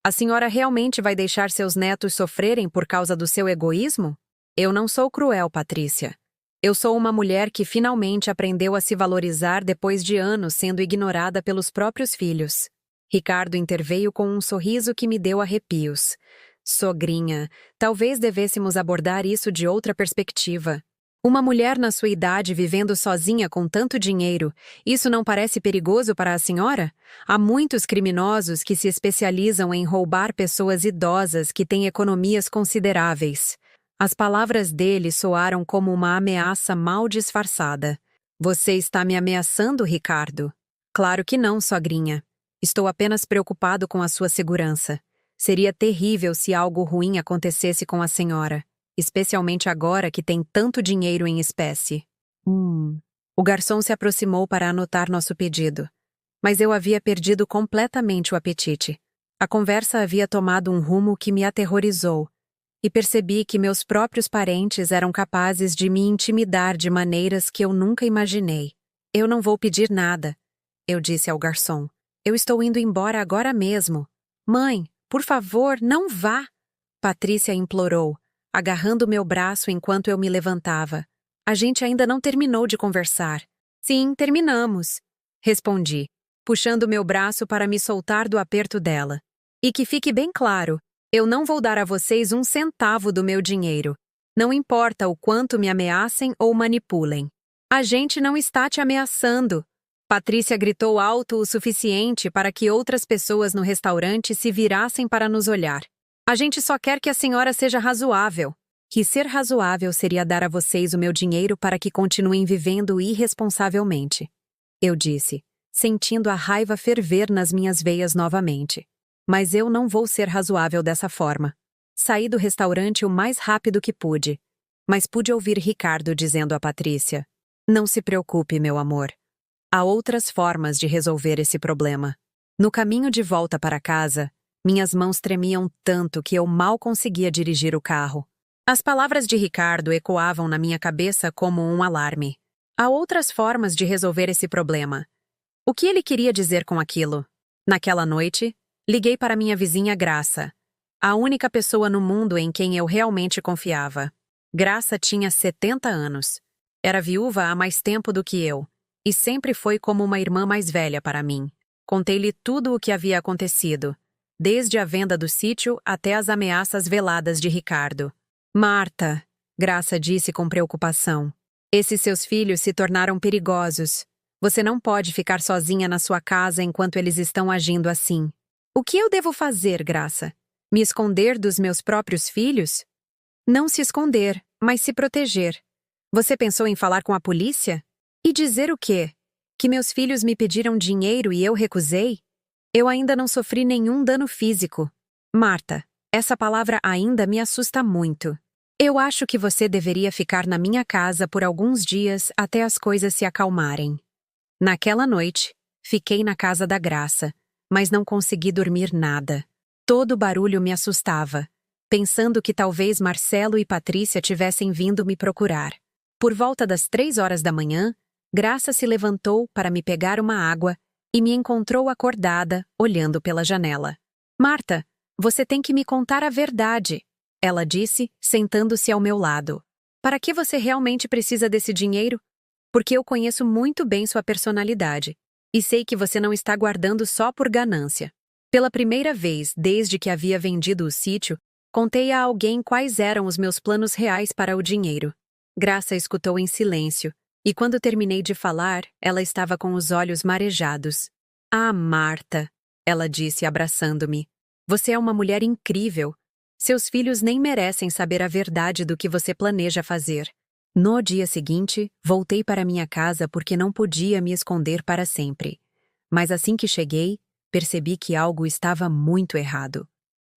A senhora realmente vai deixar seus netos sofrerem por causa do seu egoísmo? Eu não sou cruel, Patrícia. Eu sou uma mulher que finalmente aprendeu a se valorizar depois de anos sendo ignorada pelos próprios filhos. Ricardo interveio com um sorriso que me deu arrepios. Sogrinha, talvez devêssemos abordar isso de outra perspectiva. Uma mulher na sua idade vivendo sozinha com tanto dinheiro, isso não parece perigoso para a senhora? Há muitos criminosos que se especializam em roubar pessoas idosas que têm economias consideráveis. As palavras dele soaram como uma ameaça mal disfarçada. Você está me ameaçando, Ricardo? Claro que não, sogrinha. Estou apenas preocupado com a sua segurança. Seria terrível se algo ruim acontecesse com a senhora. Especialmente agora que tem tanto dinheiro em espécie. O garçom se aproximou para anotar nosso pedido. Mas eu havia perdido completamente o apetite. A conversa havia tomado um rumo que me aterrorizou. E percebi que meus próprios parentes eram capazes de me intimidar de maneiras que eu nunca imaginei. Eu não vou pedir nada, eu disse ao garçom. Eu estou indo embora agora mesmo. Mãe, por favor, não vá! Patrícia implorou, agarrando meu braço enquanto eu me levantava. A gente ainda não terminou de conversar. Sim, terminamos, respondi, puxando meu braço para me soltar do aperto dela. E que fique bem claro, eu não vou dar a vocês um centavo do meu dinheiro. Não importa o quanto me ameacem ou manipulem. A gente não está te ameaçando. Patrícia gritou alto o suficiente para que outras pessoas no restaurante se virassem para nos olhar. A gente só quer que a senhora seja razoável. Que ser razoável seria dar a vocês o meu dinheiro para que continuem vivendo irresponsavelmente. Eu disse, sentindo a raiva ferver nas minhas veias novamente. Mas eu não vou ser razoável dessa forma. Saí do restaurante o mais rápido que pude. Mas pude ouvir Ricardo dizendo a Patrícia, não se preocupe, meu amor. Há outras formas de resolver esse problema. No caminho de volta para casa, minhas mãos tremiam tanto que eu mal conseguia dirigir o carro. As palavras de Ricardo ecoavam na minha cabeça como um alarme. Há outras formas de resolver esse problema. O que ele queria dizer com aquilo? Naquela noite, liguei para minha vizinha Graça, a única pessoa no mundo em quem eu realmente confiava. Graça tinha 70 anos. Era viúva há mais tempo do que eu, e sempre foi como uma irmã mais velha para mim. Contei-lhe tudo o que havia acontecido, desde a venda do sítio até as ameaças veladas de Ricardo. Marta, Graça disse com preocupação, esses seus filhos se tornaram perigosos. Você não pode ficar sozinha na sua casa enquanto eles estão agindo assim. O que eu devo fazer, Graça? Me esconder dos meus próprios filhos? Não se esconder, mas se proteger. Você pensou em falar com a polícia? E dizer o quê? Que meus filhos me pediram dinheiro e eu recusei? Eu ainda não sofri nenhum dano físico. Marta, essa palavra ainda me assusta muito. Eu acho que você deveria ficar na minha casa por alguns dias até as coisas se acalmarem. Naquela noite, fiquei na casa da Graça, mas não consegui dormir nada. Todo barulho me assustava, pensando que talvez Marcelo e Patrícia tivessem vindo me procurar. Por volta das 3 horas da manhã, Graça se levantou para me pegar uma água e me encontrou acordada, olhando pela janela. Marta, você tem que me contar a verdade, ela disse, sentando-se ao meu lado. Para que você realmente precisa desse dinheiro? Porque eu conheço muito bem sua personalidade e sei que você não está guardando só por ganância. Pela primeira vez desde que havia vendido o sítio, contei a alguém quais eram os meus planos reais para o dinheiro. Graça escutou em silêncio, e quando terminei de falar, ela estava com os olhos marejados. Ah, Marta, ela disse abraçando-me. Você é uma mulher incrível. Seus filhos nem merecem saber a verdade do que você planeja fazer. No dia seguinte, voltei para minha casa porque não podia me esconder para sempre. Mas assim que cheguei, percebi que algo estava muito errado.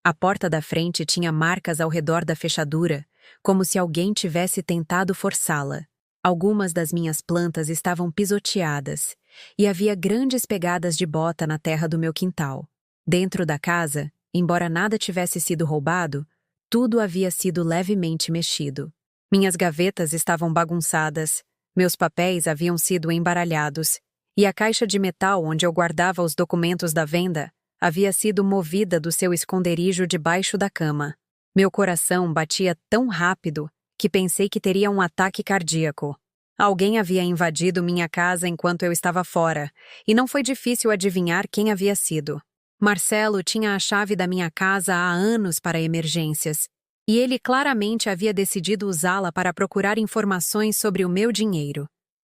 A porta da frente tinha marcas ao redor da fechadura, como se alguém tivesse tentado forçá-la. Algumas das minhas plantas estavam pisoteadas, e havia grandes pegadas de bota na terra do meu quintal. Dentro da casa, embora nada tivesse sido roubado, tudo havia sido levemente mexido. Minhas gavetas estavam bagunçadas, meus papéis haviam sido embaralhados, e a caixa de metal onde eu guardava os documentos da venda havia sido movida do seu esconderijo debaixo da cama. Meu coração batia tão rápido que pensei que teria um ataque cardíaco. Alguém havia invadido minha casa enquanto eu estava fora, e não foi difícil adivinhar quem havia sido. Marcelo tinha a chave da minha casa há anos para emergências, e ele claramente havia decidido usá-la para procurar informações sobre o meu dinheiro.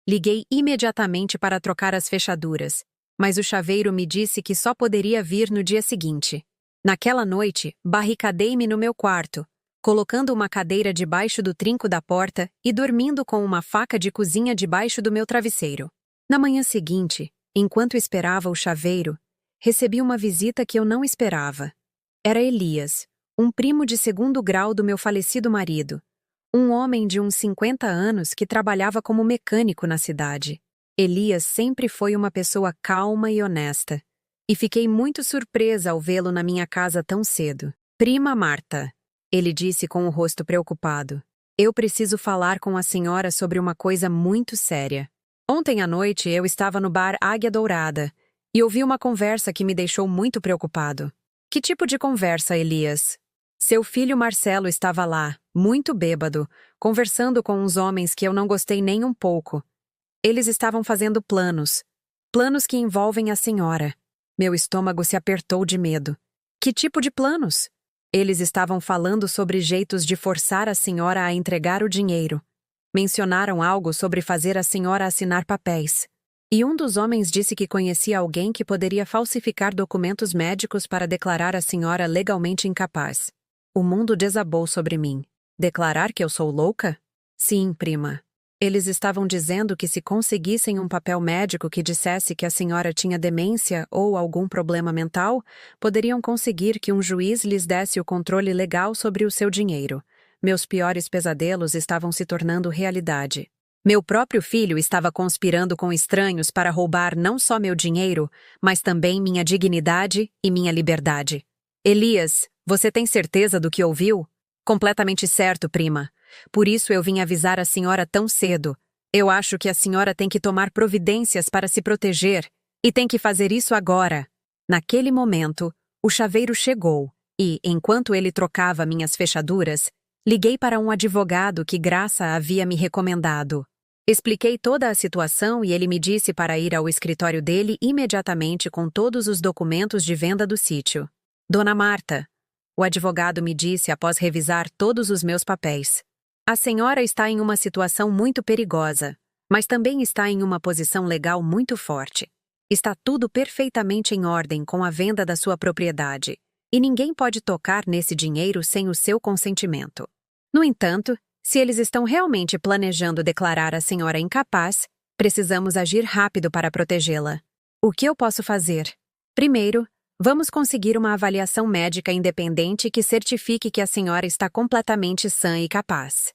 Liguei imediatamente para trocar as fechaduras, mas o chaveiro me disse que só poderia vir no dia seguinte. Naquela noite, barricadei-me no meu quarto, colocando uma cadeira debaixo do trinco da porta e dormindo com uma faca de cozinha debaixo do meu travesseiro. Na manhã seguinte, enquanto esperava o chaveiro, recebi uma visita que eu não esperava. Era Elias, um primo de segundo grau do meu falecido marido, um homem de uns 50 anos que trabalhava como mecânico na cidade. Elias sempre foi uma pessoa calma e honesta, e fiquei muito surpresa ao vê-lo na minha casa tão cedo. Prima Marta, ele disse com o rosto preocupado. Eu preciso falar com a senhora sobre uma coisa muito séria. Ontem à noite eu estava no bar Águia Dourada e ouvi uma conversa que me deixou muito preocupado. Que tipo de conversa, Elias? Seu filho Marcelo estava lá, muito bêbado, conversando com uns homens que eu não gostei nem um pouco. Eles estavam fazendo planos. Planos que envolvem a senhora. Meu estômago se apertou de medo. Que tipo de planos? Eles estavam falando sobre jeitos de forçar a senhora a entregar o dinheiro. Mencionaram algo sobre fazer a senhora assinar papéis. E um dos homens disse que conhecia alguém que poderia falsificar documentos médicos para declarar a senhora legalmente incapaz. O mundo desabou sobre mim. Declarar que eu sou louca? Sim, prima. Eles estavam dizendo que se conseguissem um papel médico que dissesse que a senhora tinha demência ou algum problema mental, poderiam conseguir que um juiz lhes desse o controle legal sobre o seu dinheiro. Meus piores pesadelos estavam se tornando realidade. Meu próprio filho estava conspirando com estranhos para roubar não só meu dinheiro, mas também minha dignidade e minha liberdade. Elias, você tem certeza do que ouviu? Completamente certo, prima. Por isso eu vim avisar a senhora tão cedo. Eu acho que a senhora tem que tomar providências para se proteger, e tem que fazer isso agora. Naquele momento, o chaveiro chegou, e, enquanto ele trocava minhas fechaduras, liguei para um advogado que Graça havia me recomendado. Expliquei toda a situação e ele me disse para ir ao escritório dele imediatamente com todos os documentos de venda do sítio. Dona Marta, o advogado me disse após revisar todos os meus papéis. A senhora está em uma situação muito perigosa, mas também está em uma posição legal muito forte. Está tudo perfeitamente em ordem com a venda da sua propriedade, e ninguém pode tocar nesse dinheiro sem o seu consentimento. No entanto, Se eles estão realmente planejando declarar a senhora incapaz, precisamos agir rápido para protegê-la. O que eu posso fazer? Primeiro, vamos conseguir uma avaliação médica independente que certifique que a senhora está completamente sã e capaz.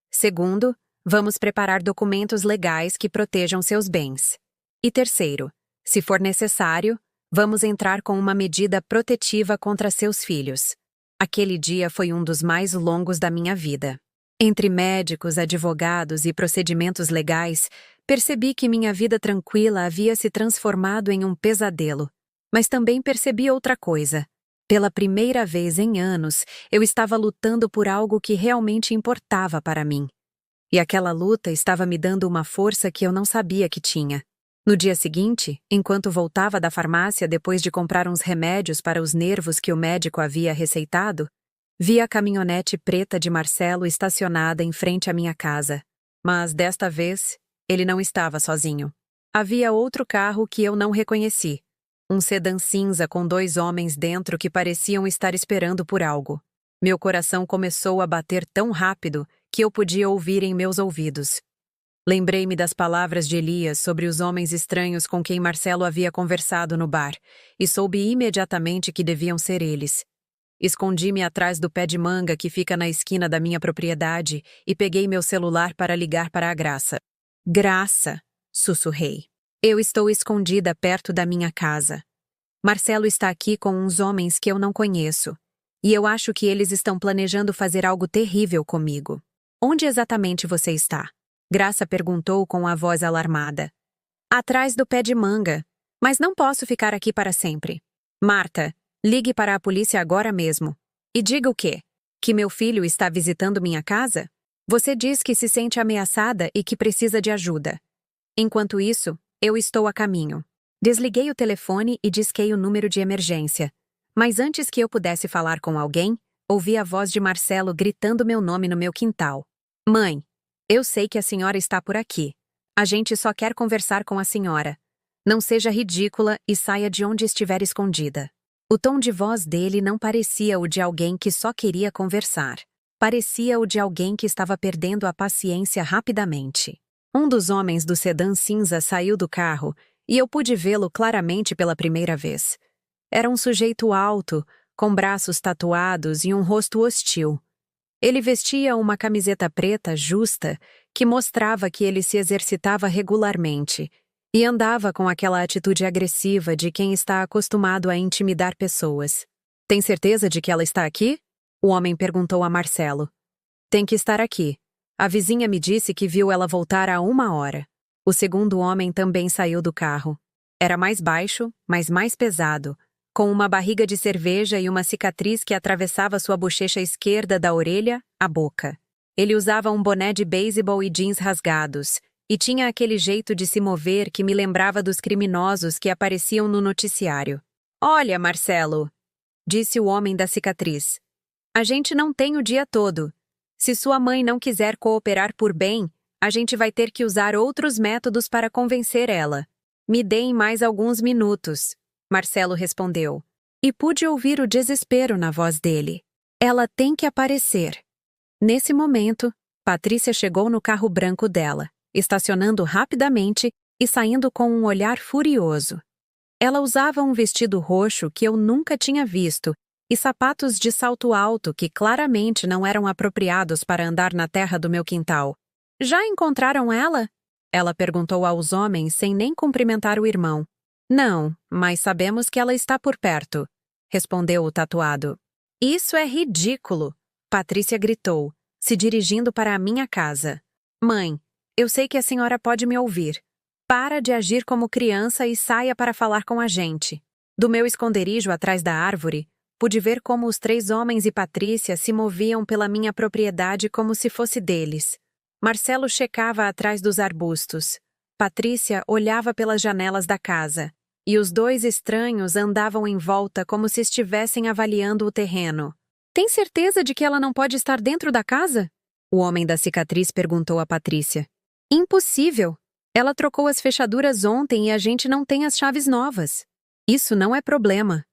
Segundo, vamos preparar documentos legais que protejam seus bens. E terceiro, se for necessário, vamos entrar com uma medida protetiva contra seus filhos. Aquele dia foi um dos mais longos da minha vida. Entre médicos, advogados e procedimentos legais, percebi que minha vida tranquila havia se transformado em um pesadelo. Mas também percebi outra coisa. Pela primeira vez em anos, eu estava lutando por algo que realmente importava para mim. E aquela luta estava me dando uma força que eu não sabia que tinha. No dia seguinte, enquanto voltava da farmácia depois de comprar uns remédios para os nervos que o médico havia receitado, vi a caminhonete preta de Marcelo estacionada em frente à minha casa. Mas, desta vez, ele não estava sozinho. Havia outro carro que eu não reconheci. Um sedã cinza com 2 homens dentro que pareciam estar esperando por algo. Meu coração começou a bater tão rápido que eu podia ouvir em meus ouvidos. Lembrei-me das palavras de Elias sobre os homens estranhos com quem Marcelo havia conversado no bar, e soube imediatamente que deviam ser eles. Escondi-me atrás do pé de manga que fica na esquina da minha propriedade e peguei meu celular para ligar para a Graça. Graça, sussurrei. Eu estou escondida perto da minha casa. Marcelo está aqui com uns homens que eu não conheço, e eu acho que eles estão planejando fazer algo terrível comigo. Onde exatamente você está? Graça perguntou com a voz alarmada. Atrás do pé de manga, mas não posso ficar aqui para sempre. Marta, ligue para a polícia agora mesmo. E diga o quê? Que meu filho está visitando minha casa? Você diz que se sente ameaçada e que precisa de ajuda. Enquanto isso, eu estou a caminho. Desliguei o telefone e disquei o número de emergência. Mas antes que eu pudesse falar com alguém, ouvi a voz de Marcelo gritando meu nome no meu quintal. Mãe, eu sei que a senhora está por aqui. A gente só quer conversar com a senhora. Não seja ridícula e saia de onde estiver escondida. O tom de voz dele não parecia o de alguém que só queria conversar. Parecia o de alguém que estava perdendo a paciência rapidamente. Um dos homens do sedã cinza saiu do carro e eu pude vê-lo claramente pela primeira vez. Era um sujeito alto, com braços tatuados e um rosto hostil. Ele vestia uma camiseta preta justa que mostrava que ele se exercitava regularmente e andava com aquela atitude agressiva de quem está acostumado a intimidar pessoas. Tem certeza de que ela está aqui? O homem perguntou a Marcelo. Tem que estar aqui. A vizinha me disse que viu ela voltar há 1 hora. O segundo homem também saiu do carro. Era mais baixo, mas mais pesado, com uma barriga de cerveja e uma cicatriz que atravessava sua bochecha esquerda da orelha à boca. Ele usava um boné de beisebol e jeans rasgados, e tinha aquele jeito de se mover que me lembrava dos criminosos que apareciam no noticiário. Olha, Marcelo, disse o homem da cicatriz. A gente não tem o dia todo. Se sua mãe não quiser cooperar por bem, a gente vai ter que usar outros métodos para convencer ela. Me deem mais alguns minutos, Marcelo respondeu. E pude ouvir o desespero na voz dele. Ela tem que aparecer. Nesse momento, Patrícia chegou no carro branco dela, estacionando rapidamente e saindo com um olhar furioso. Ela usava um vestido roxo que eu nunca tinha visto e sapatos de salto alto que claramente não eram apropriados para andar na terra do meu quintal. Já encontraram ela? Ela perguntou aos homens sem nem cumprimentar o irmão. Não, mas sabemos que ela está por perto, respondeu o tatuado. Isso é ridículo, Patrícia gritou, se dirigindo para a minha casa. Mãe, eu sei que a senhora pode me ouvir. Para de agir como criança e saia para falar com a gente. Do meu esconderijo atrás da árvore, pude ver como os 3 homens e Patrícia se moviam pela minha propriedade como se fosse deles. Marcelo checava atrás dos arbustos. Patrícia olhava pelas janelas da casa. E os 2 estranhos andavam em volta como se estivessem avaliando o terreno. Tem certeza de que ela não pode estar dentro da casa? O homem da cicatriz perguntou a Patrícia. Impossível! Ela trocou as fechaduras ontem e a gente não tem as chaves novas. Isso não é problema.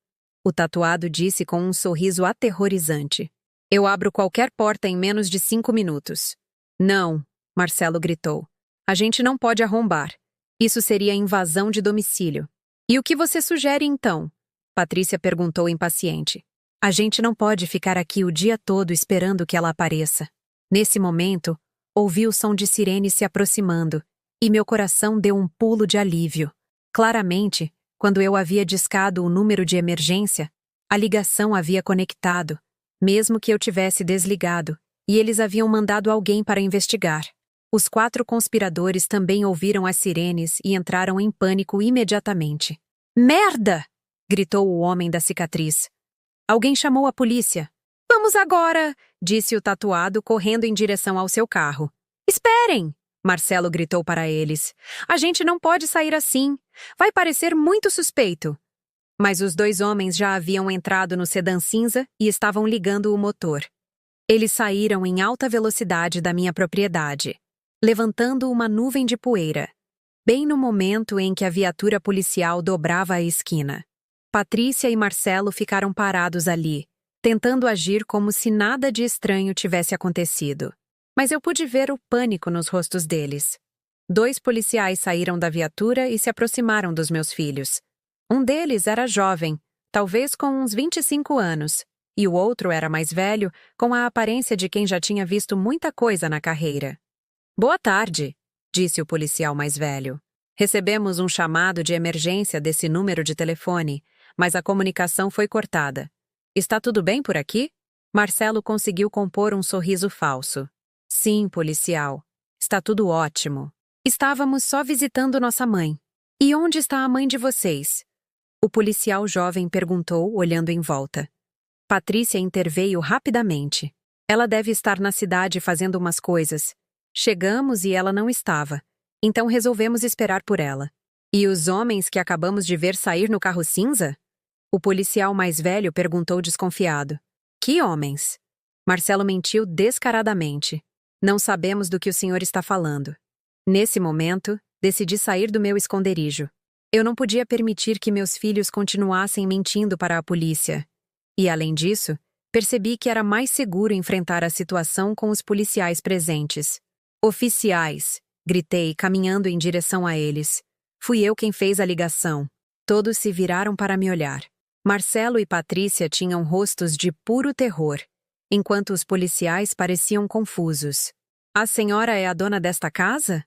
O tatuado disse com um sorriso aterrorizante. Eu abro qualquer porta em menos de 5 minutos. Não, Marcelo gritou. A gente não pode arrombar. Isso seria invasão de domicílio. E o que você sugere então? Patrícia perguntou impaciente. A gente não pode ficar aqui o dia todo esperando que ela apareça. Nesse momento, ouvi o som de sirene se aproximando, e meu coração deu um pulo de alívio. Claramente, quando eu havia discado o número de emergência, a ligação havia conectado, mesmo que eu tivesse desligado, e eles haviam mandado alguém para investigar. Os 4 conspiradores também ouviram as sirenes e entraram em pânico imediatamente. Merda! Gritou o homem da cicatriz. Alguém chamou a polícia. Vamos agora! Disse o tatuado, correndo em direção ao seu carro. Esperem! Marcelo gritou para eles. A gente não pode sair assim. Vai parecer muito suspeito. Mas os 2 homens já haviam entrado no sedã cinza e estavam ligando o motor. Eles saíram em alta velocidade da minha propriedade, levantando uma nuvem de poeira, bem no momento em que a viatura policial dobrava a esquina. Patrícia e Marcelo ficaram parados ali, tentando agir como se nada de estranho tivesse acontecido. Mas eu pude ver o pânico nos rostos deles. 2 policiais saíram da viatura e se aproximaram dos meus filhos. Um deles era jovem, talvez com uns 25 anos, e o outro era mais velho, com a aparência de quem já tinha visto muita coisa na carreira. Boa tarde, disse o policial mais velho. Recebemos um chamado de emergência desse número de telefone, mas a comunicação foi cortada. Está tudo bem por aqui? Marcelo conseguiu compor um sorriso falso. Sim, policial. Está tudo ótimo. Estávamos só visitando nossa mãe. E onde está a mãe de vocês? O policial jovem perguntou, olhando em volta. Patrícia interveio rapidamente. Ela deve estar na cidade fazendo umas coisas. Chegamos e ela não estava. Então resolvemos esperar por ela. E os homens que acabamos de ver sair no carro cinza? O policial mais velho perguntou desconfiado. Que homens? Marcelo mentiu descaradamente. Não sabemos do que o senhor está falando. Nesse momento, decidi sair do meu esconderijo. Eu não podia permitir que meus filhos continuassem mentindo para a polícia. E, além disso, percebi que era mais seguro enfrentar a situação com os policiais presentes. Oficiais! Gritei, caminhando em direção a eles. Fui eu quem fez a ligação. Todos se viraram para me olhar. Marcelo e Patrícia tinham rostos de puro terror, enquanto os policiais pareciam confusos. A senhora é a dona desta casa?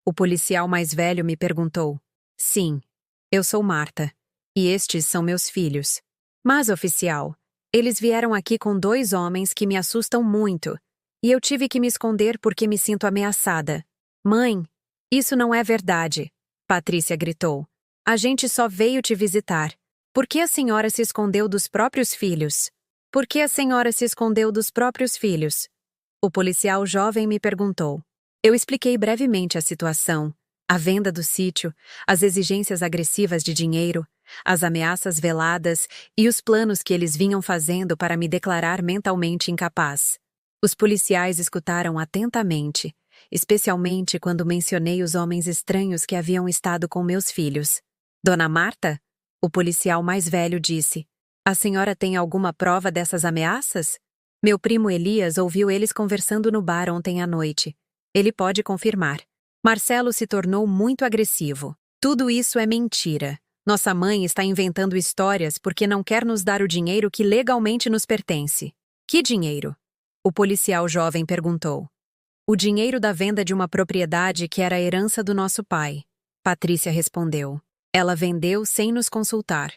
O policial mais velho me perguntou. Sim, eu sou Marta. E estes são meus filhos. Mas, oficial, eles vieram aqui com 2 homens que me assustam muito, e eu tive que me esconder porque me sinto ameaçada. Mãe, isso não é verdade, Patrícia gritou. A gente só veio te visitar. Por que a senhora se escondeu dos próprios filhos? Por que a senhora se escondeu dos próprios filhos? O policial jovem me perguntou. Eu expliquei brevemente a situação, a venda do sítio, as exigências agressivas de dinheiro, as ameaças veladas e os planos que eles vinham fazendo para me declarar mentalmente incapaz. Os policiais escutaram atentamente, especialmente quando mencionei os homens estranhos que haviam estado com meus filhos. Dona Marta? O policial mais velho disse. A senhora tem alguma prova dessas ameaças? Meu primo Elias ouviu eles conversando no bar ontem à noite. Ele pode confirmar. Marcelo se tornou muito agressivo. Tudo isso é mentira. Nossa mãe está inventando histórias porque não quer nos dar o dinheiro que legalmente nos pertence. Que dinheiro? O policial jovem perguntou. O dinheiro da venda de uma propriedade que era a herança do nosso pai. Patrícia respondeu. Ela vendeu sem nos consultar.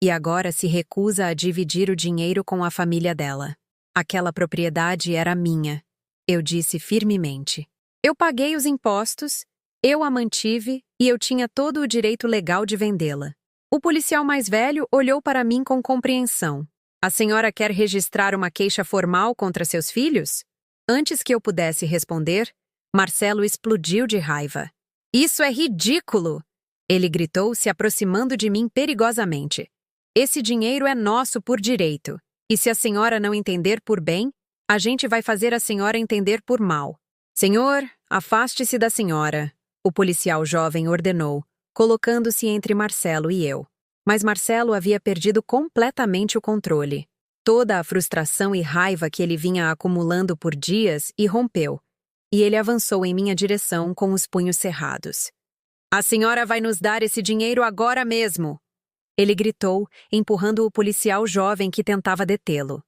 E agora se recusa a dividir o dinheiro com a família dela. Aquela propriedade era minha. Eu disse firmemente. Eu paguei os impostos, eu a mantive e eu tinha todo o direito legal de vendê-la. O policial mais velho olhou para mim com compreensão. A senhora quer registrar uma queixa formal contra seus filhos? Antes que eu pudesse responder, Marcelo explodiu de raiva. Isso é ridículo! Ele gritou, se aproximando de mim perigosamente. Esse dinheiro é nosso por direito, e se a senhora não entender por bem, a gente vai fazer a senhora entender por mal. Senhor, afaste-se da senhora, o policial jovem ordenou, colocando-se entre Marcelo e eu. Mas Marcelo havia perdido completamente o controle. Toda a frustração e raiva que ele vinha acumulando por dias irrompeu, e ele avançou em minha direção com os punhos cerrados. A senhora vai nos dar esse dinheiro agora mesmo! Ele gritou, empurrando o policial jovem que tentava detê-lo.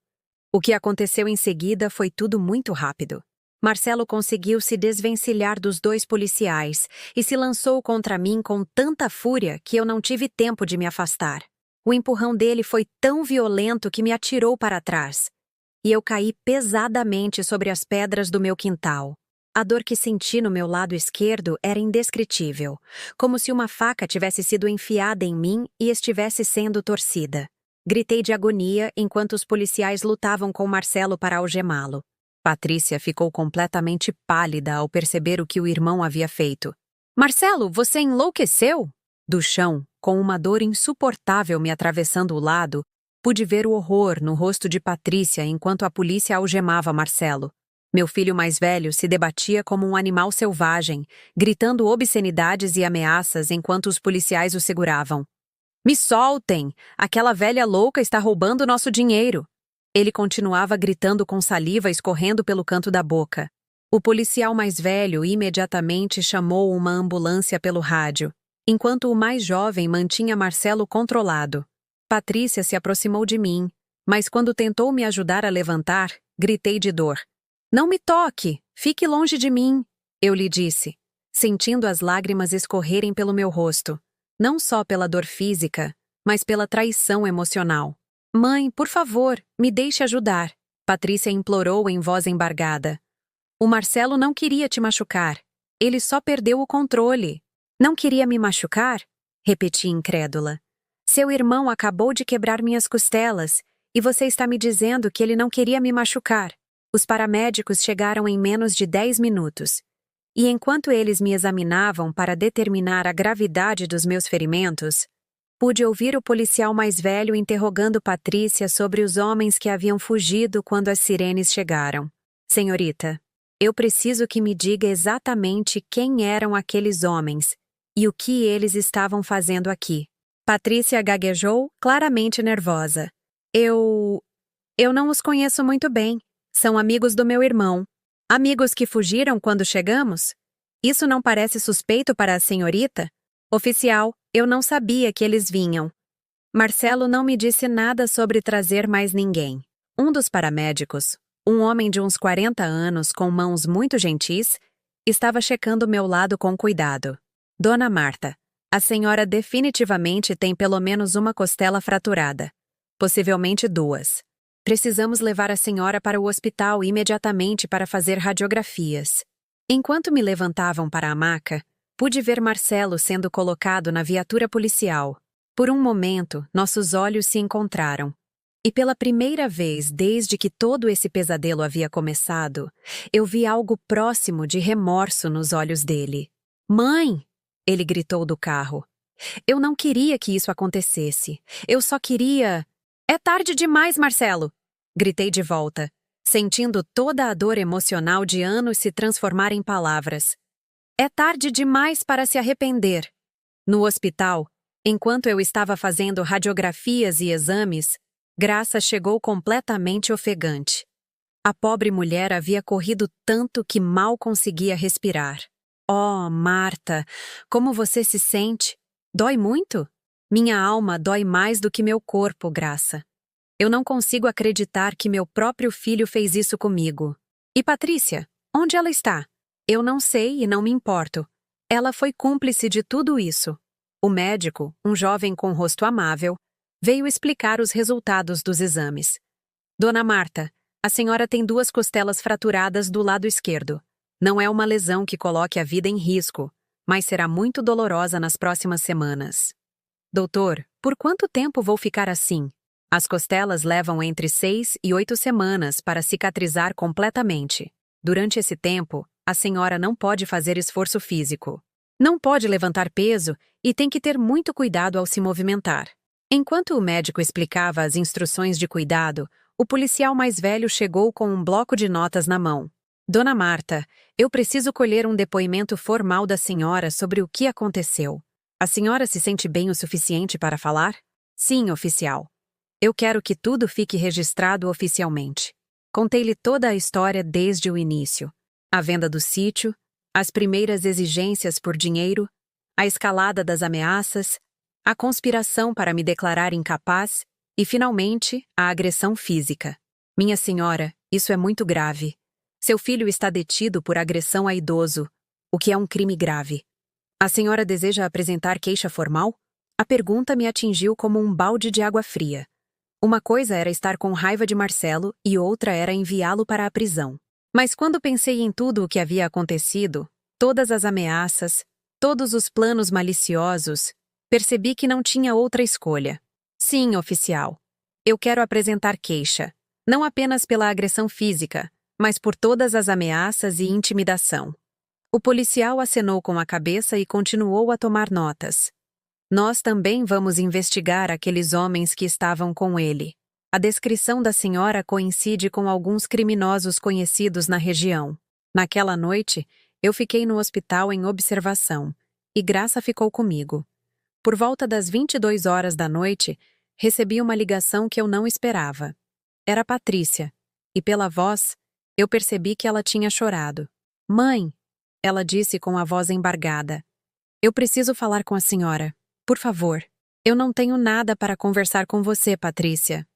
O que aconteceu em seguida foi tudo muito rápido. Marcelo conseguiu se desvencilhar dos dois policiais e se lançou contra mim com tanta fúria que eu não tive tempo de me afastar. O empurrão dele foi tão violento que me atirou para trás, e eu caí pesadamente sobre as pedras do meu quintal. A dor que senti no meu lado esquerdo era indescritível, como se uma faca tivesse sido enfiada em mim e estivesse sendo torcida. Gritei de agonia enquanto os policiais lutavam com Marcelo para algemá-lo. Patrícia ficou completamente pálida ao perceber o que o irmão havia feito. Marcelo, você enlouqueceu? Do chão, com uma dor insuportável me atravessando o lado, pude ver o horror no rosto de Patrícia enquanto a polícia algemava Marcelo. Meu filho mais velho se debatia como um animal selvagem, gritando obscenidades e ameaças enquanto os policiais o seguravam. Me soltem! Aquela velha louca está roubando nosso dinheiro! Ele continuava gritando com saliva escorrendo pelo canto da boca. O policial mais velho imediatamente chamou uma ambulância pelo rádio, enquanto o mais jovem mantinha Marcelo controlado. Patrícia se aproximou de mim, mas quando tentou me ajudar a levantar, gritei de dor. Não me toque! Fique longe de mim! Eu lhe disse, sentindo as lágrimas escorrerem pelo meu rosto, não só pela dor física, mas pela traição emocional. Mãe, por favor, me deixe ajudar, Patrícia implorou em voz embargada. O Marcelo não queria te machucar. Ele só perdeu o controle. Não queria me machucar? Repeti incrédula. Seu irmão acabou de quebrar minhas costelas, e você está me dizendo que ele não queria me machucar. Os paramédicos chegaram em menos de 10 minutos. E enquanto eles me examinavam para determinar a gravidade dos meus ferimentos, pude ouvir o policial mais velho interrogando Patrícia sobre os homens que haviam fugido quando as sirenes chegaram. Senhorita, eu preciso que me diga exatamente quem eram aqueles homens e o que eles estavam fazendo aqui. Patrícia gaguejou, claramente nervosa. Eu não os conheço muito bem. São amigos do meu irmão. Amigos que fugiram quando chegamos? Isso não parece suspeito para a senhorita? Oficial, eu não sabia que eles vinham. Marcelo não me disse nada sobre trazer mais ninguém. Um dos paramédicos, um homem de uns 40 anos com mãos muito gentis, estava checando meu lado com cuidado. Dona Marta, a senhora definitivamente tem pelo menos uma costela fraturada. Possivelmente 2. Precisamos levar a senhora para o hospital imediatamente para fazer radiografias. Enquanto me levantavam para a maca, pude ver Marcelo sendo colocado na viatura policial. Por um momento, nossos olhos se encontraram. E pela primeira vez desde que todo esse pesadelo havia começado, eu vi algo próximo de remorso nos olhos dele. Mãe! Ele gritou do carro. Eu não queria que isso acontecesse. Eu só queria... É tarde demais, Marcelo! Gritei de volta, sentindo toda a dor emocional de anos se transformar em palavras. É tarde demais para se arrepender. No hospital, enquanto eu estava fazendo radiografias e exames, Graça chegou completamente ofegante. A pobre mulher havia corrido tanto que mal conseguia respirar. Oh, Marta, como você se sente? Dói muito? Minha alma dói mais do que meu corpo, Graça. Eu não consigo acreditar que meu próprio filho fez isso comigo. E Patrícia, onde ela está? Eu não sei e não me importo. Ela foi cúmplice de tudo isso. O médico, um jovem com rosto amável, veio explicar os resultados dos exames. Dona Marta, a senhora tem 2 costelas fraturadas do lado esquerdo. Não é uma lesão que coloque a vida em risco, mas será muito dolorosa nas próximas semanas. Doutor, por quanto tempo vou ficar assim? As costelas levam entre 6 e 8 semanas para cicatrizar completamente. Durante esse tempo, a senhora não pode fazer esforço físico. Não pode levantar peso e tem que ter muito cuidado ao se movimentar. Enquanto o médico explicava as instruções de cuidado, o policial mais velho chegou com um bloco de notas na mão. Dona Marta, eu preciso colher um depoimento formal da senhora sobre o que aconteceu. A senhora se sente bem o suficiente para falar? Sim, oficial. Eu quero que tudo fique registrado oficialmente. Contei-lhe toda a história desde o início. A venda do sítio, as primeiras exigências por dinheiro, a escalada das ameaças, a conspiração para me declarar incapaz e, finalmente, a agressão física. Minha senhora, isso é muito grave. Seu filho está detido por agressão a idoso, o que é um crime grave. A senhora deseja apresentar queixa formal? A pergunta me atingiu como um balde de água fria. Uma coisa era estar com raiva de Marcelo e outra era enviá-lo para a prisão. Mas quando pensei em tudo o que havia acontecido, todas as ameaças, todos os planos maliciosos, percebi que não tinha outra escolha. Sim, oficial. Eu quero apresentar queixa, não apenas pela agressão física, mas por todas as ameaças e intimidação. O policial acenou com a cabeça e continuou a tomar notas. Nós também vamos investigar aqueles homens que estavam com ele. A descrição da senhora coincide com alguns criminosos conhecidos na região. Naquela noite, eu fiquei no hospital em observação, e Graça ficou comigo. Por volta das 22 horas da noite, recebi uma ligação que eu não esperava. Era Patrícia, e pela voz, eu percebi que ela tinha chorado. Mãe, ela disse com a voz embargada. Eu preciso falar com a senhora. Por favor. Eu não tenho nada para conversar com você, Patrícia.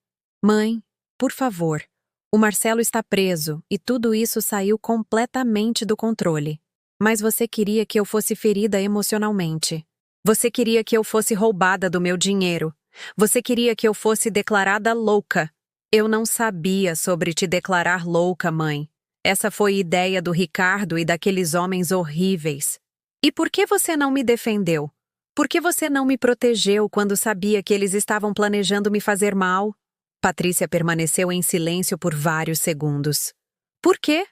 Mãe, por favor. O Marcelo está preso e tudo isso saiu completamente do controle. Mas você queria que eu fosse ferida emocionalmente. Você queria que eu fosse roubada do meu dinheiro. Você queria que eu fosse declarada louca. Eu não sabia sobre te declarar louca, mãe. Essa foi a ideia do Ricardo e daqueles homens horríveis. E por que você não me defendeu? Por que você não me protegeu quando sabia que eles estavam planejando me fazer mal? Patrícia permaneceu em silêncio por vários segundos. Por quê?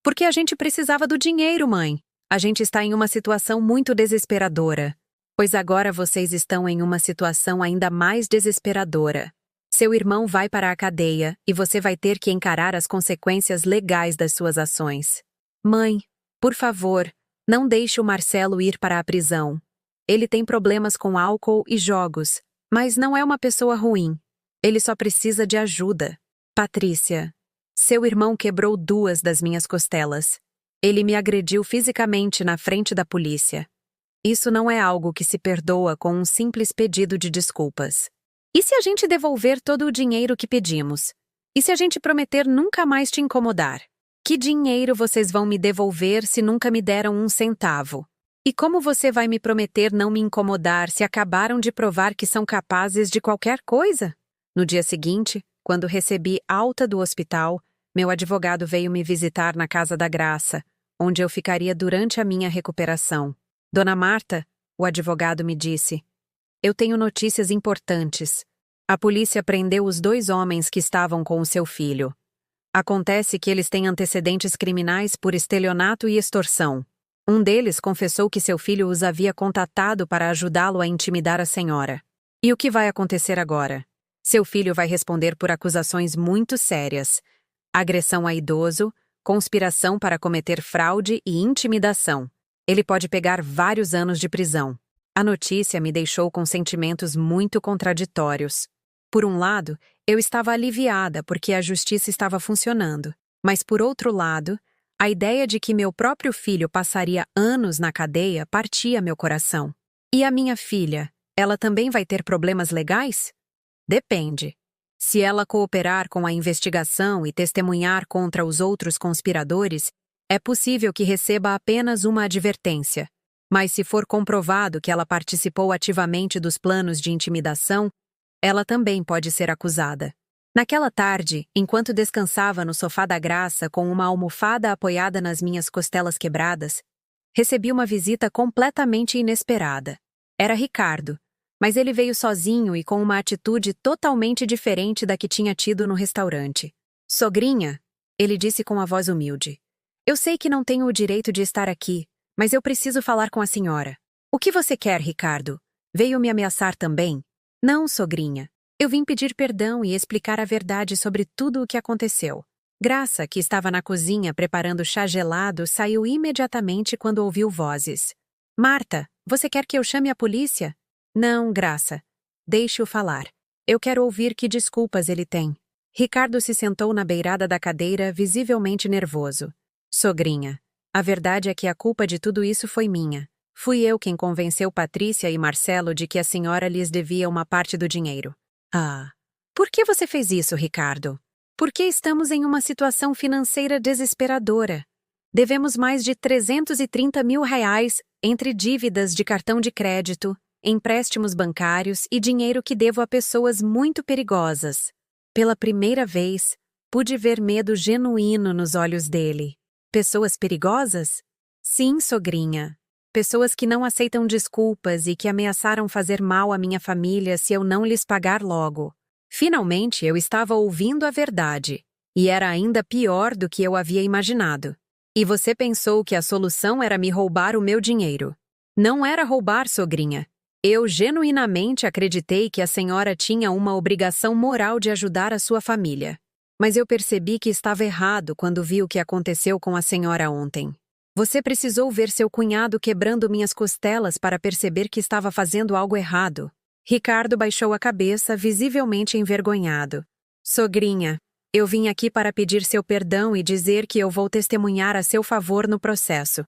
Porque a gente precisava do dinheiro, mãe. A gente está em uma situação muito desesperadora. Pois agora vocês estão em uma situação ainda mais desesperadora. Seu irmão vai para a cadeia e você vai ter que encarar as consequências legais das suas ações. Mãe, por favor, não deixe o Marcelo ir para a prisão. Ele tem problemas com álcool e jogos, mas não é uma pessoa ruim. Ele só precisa de ajuda. Patrícia, seu irmão quebrou 2 das minhas costelas. Ele me agrediu fisicamente na frente da polícia. Isso não é algo que se perdoa com um simples pedido de desculpas. E se a gente devolver todo o dinheiro que pedimos? E se a gente prometer nunca mais te incomodar? Que dinheiro vocês vão me devolver se nunca me deram 1 centavo? E como você vai me prometer não me incomodar se acabaram de provar que são capazes de qualquer coisa? No dia seguinte, quando recebi alta do hospital, meu advogado veio me visitar na Casa da Graça, onde eu ficaria durante a minha recuperação. Dona Marta, o advogado me disse, eu tenho notícias importantes. A polícia prendeu os 2 homens que estavam com o seu filho. Acontece que eles têm antecedentes criminais por estelionato e extorsão. Um deles confessou que seu filho os havia contatado para ajudá-lo a intimidar a senhora. E o que vai acontecer agora? Seu filho vai responder por acusações muito sérias: agressão a idoso, conspiração para cometer fraude e intimidação. Ele pode pegar vários anos de prisão. A notícia me deixou com sentimentos muito contraditórios. Por um lado, eu estava aliviada porque a justiça estava funcionando. Mas por outro lado, a ideia de que meu próprio filho passaria anos na cadeia partia meu coração. E a minha filha, ela também vai ter problemas legais? Depende. Se ela cooperar com a investigação e testemunhar contra os outros conspiradores, é possível que receba apenas uma advertência. Mas se for comprovado que ela participou ativamente dos planos de intimidação, ela também pode ser acusada. Naquela tarde, enquanto descansava no sofá da Graça com uma almofada apoiada nas minhas costelas quebradas, recebi uma visita completamente inesperada. Era Ricardo, mas ele veio sozinho e com uma atitude totalmente diferente da que tinha tido no restaurante. Sogrinha, ele disse com a voz humilde, eu sei que não tenho o direito de estar aqui, mas eu preciso falar com a senhora. O que você quer, Ricardo? Veio me ameaçar também? Não, sogrinha. Eu vim pedir perdão e explicar a verdade sobre tudo o que aconteceu. Graça, que estava na cozinha preparando chá gelado, saiu imediatamente quando ouviu vozes. Marta, você quer que eu chame a polícia? Não, Graça. Deixe-o falar. Eu quero ouvir que desculpas ele tem. Ricardo se sentou na beirada da cadeira, visivelmente nervoso. Sogrinha, A verdade é que a culpa de tudo isso foi minha. Fui eu quem convenceu Patrícia e Marcelo de que a senhora lhes devia uma parte do dinheiro. Ah, por que você fez isso, Ricardo? Porque estamos em uma situação financeira desesperadora. Devemos mais de 330 mil reais entre dívidas de cartão de crédito, empréstimos bancários e dinheiro que devo a pessoas muito perigosas. Pela primeira vez, pude ver medo genuíno nos olhos dele. Pessoas perigosas? Sim, sogrinha. Pessoas que não aceitam desculpas e que ameaçaram fazer mal à minha família se eu não lhes pagar logo. Finalmente, eu estava ouvindo a verdade. E era ainda pior do que eu havia imaginado. E você pensou que a solução era me roubar o meu dinheiro. Não era roubar, sogrinha. Eu genuinamente acreditei que a senhora tinha uma obrigação moral de ajudar a sua família. Mas eu percebi que estava errado quando vi o que aconteceu com a senhora ontem. Você precisou ver seu cunhado quebrando minhas costelas para perceber que estava fazendo algo errado. Ricardo baixou a cabeça, visivelmente envergonhado. Sogrinha, eu vim aqui para pedir seu perdão e dizer que eu vou testemunhar a seu favor no processo.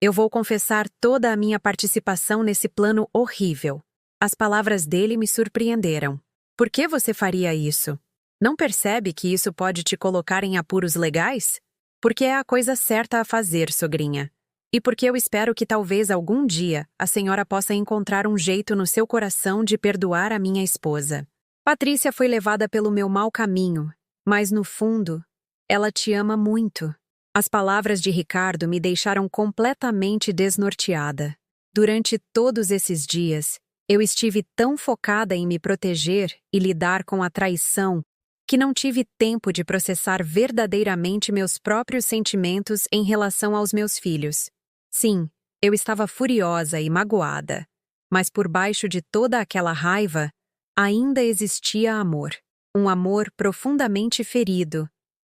Eu vou confessar toda a minha participação nesse plano horrível. As palavras dele me surpreenderam. Por que você faria isso? Não percebe que isso pode te colocar em apuros legais? Porque é a coisa certa a fazer, sogrinha. E porque eu espero que talvez algum dia a senhora possa encontrar um jeito no seu coração de perdoar a minha esposa. Patrícia foi levada pelo meu mau caminho, mas no fundo, ela te ama muito. As palavras de Ricardo me deixaram completamente desnorteada. Durante todos esses dias, eu estive tão focada em me proteger e lidar com a traição que não tive tempo de processar verdadeiramente meus próprios sentimentos em relação aos meus filhos. Sim, eu estava furiosa e magoada, mas por baixo de toda aquela raiva, ainda existia amor. Um amor profundamente ferido,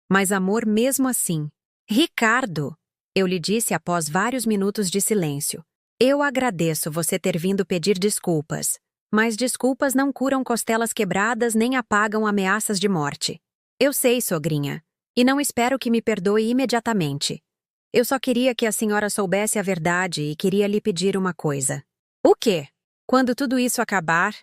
mas amor mesmo assim. Ricardo, eu lhe disse após vários minutos de silêncio, eu agradeço você ter vindo pedir desculpas. Mas desculpas não curam costelas quebradas nem apagam ameaças de morte. Eu sei, sogrinha, e não espero que me perdoe imediatamente. Eu só queria que a senhora soubesse a verdade e queria lhe pedir uma coisa. O quê? Quando tudo isso acabar,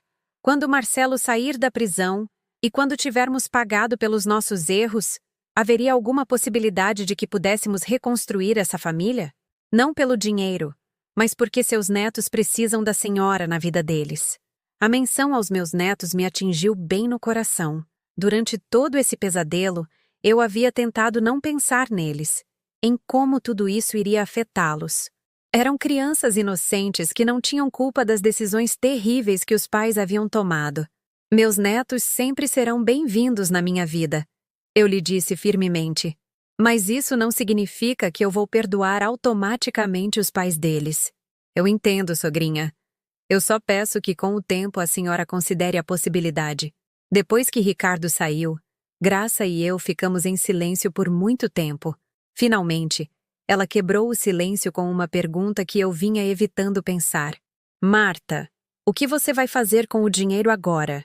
quando Marcelo sair da prisão e quando tivermos pagado pelos nossos erros, haveria alguma possibilidade de que pudéssemos reconstruir essa família? Não pelo dinheiro, mas porque seus netos precisam da senhora na vida deles. A menção aos meus netos me atingiu bem no coração. Durante todo esse pesadelo, eu havia tentado não pensar neles, em como tudo isso iria afetá-los. Eram crianças inocentes que não tinham culpa das decisões terríveis que os pais haviam tomado. Meus netos sempre serão bem-vindos na minha vida, eu lhe disse firmemente. Mas isso não significa que eu vou perdoar automaticamente os pais deles. Eu entendo, sogrinha. Eu só peço que com o tempo a senhora considere a possibilidade. Depois que Ricardo saiu, Graça e eu ficamos em silêncio por muito tempo. Finalmente, ela quebrou o silêncio com uma pergunta que eu vinha evitando pensar. Marta, o que você vai fazer com o dinheiro agora?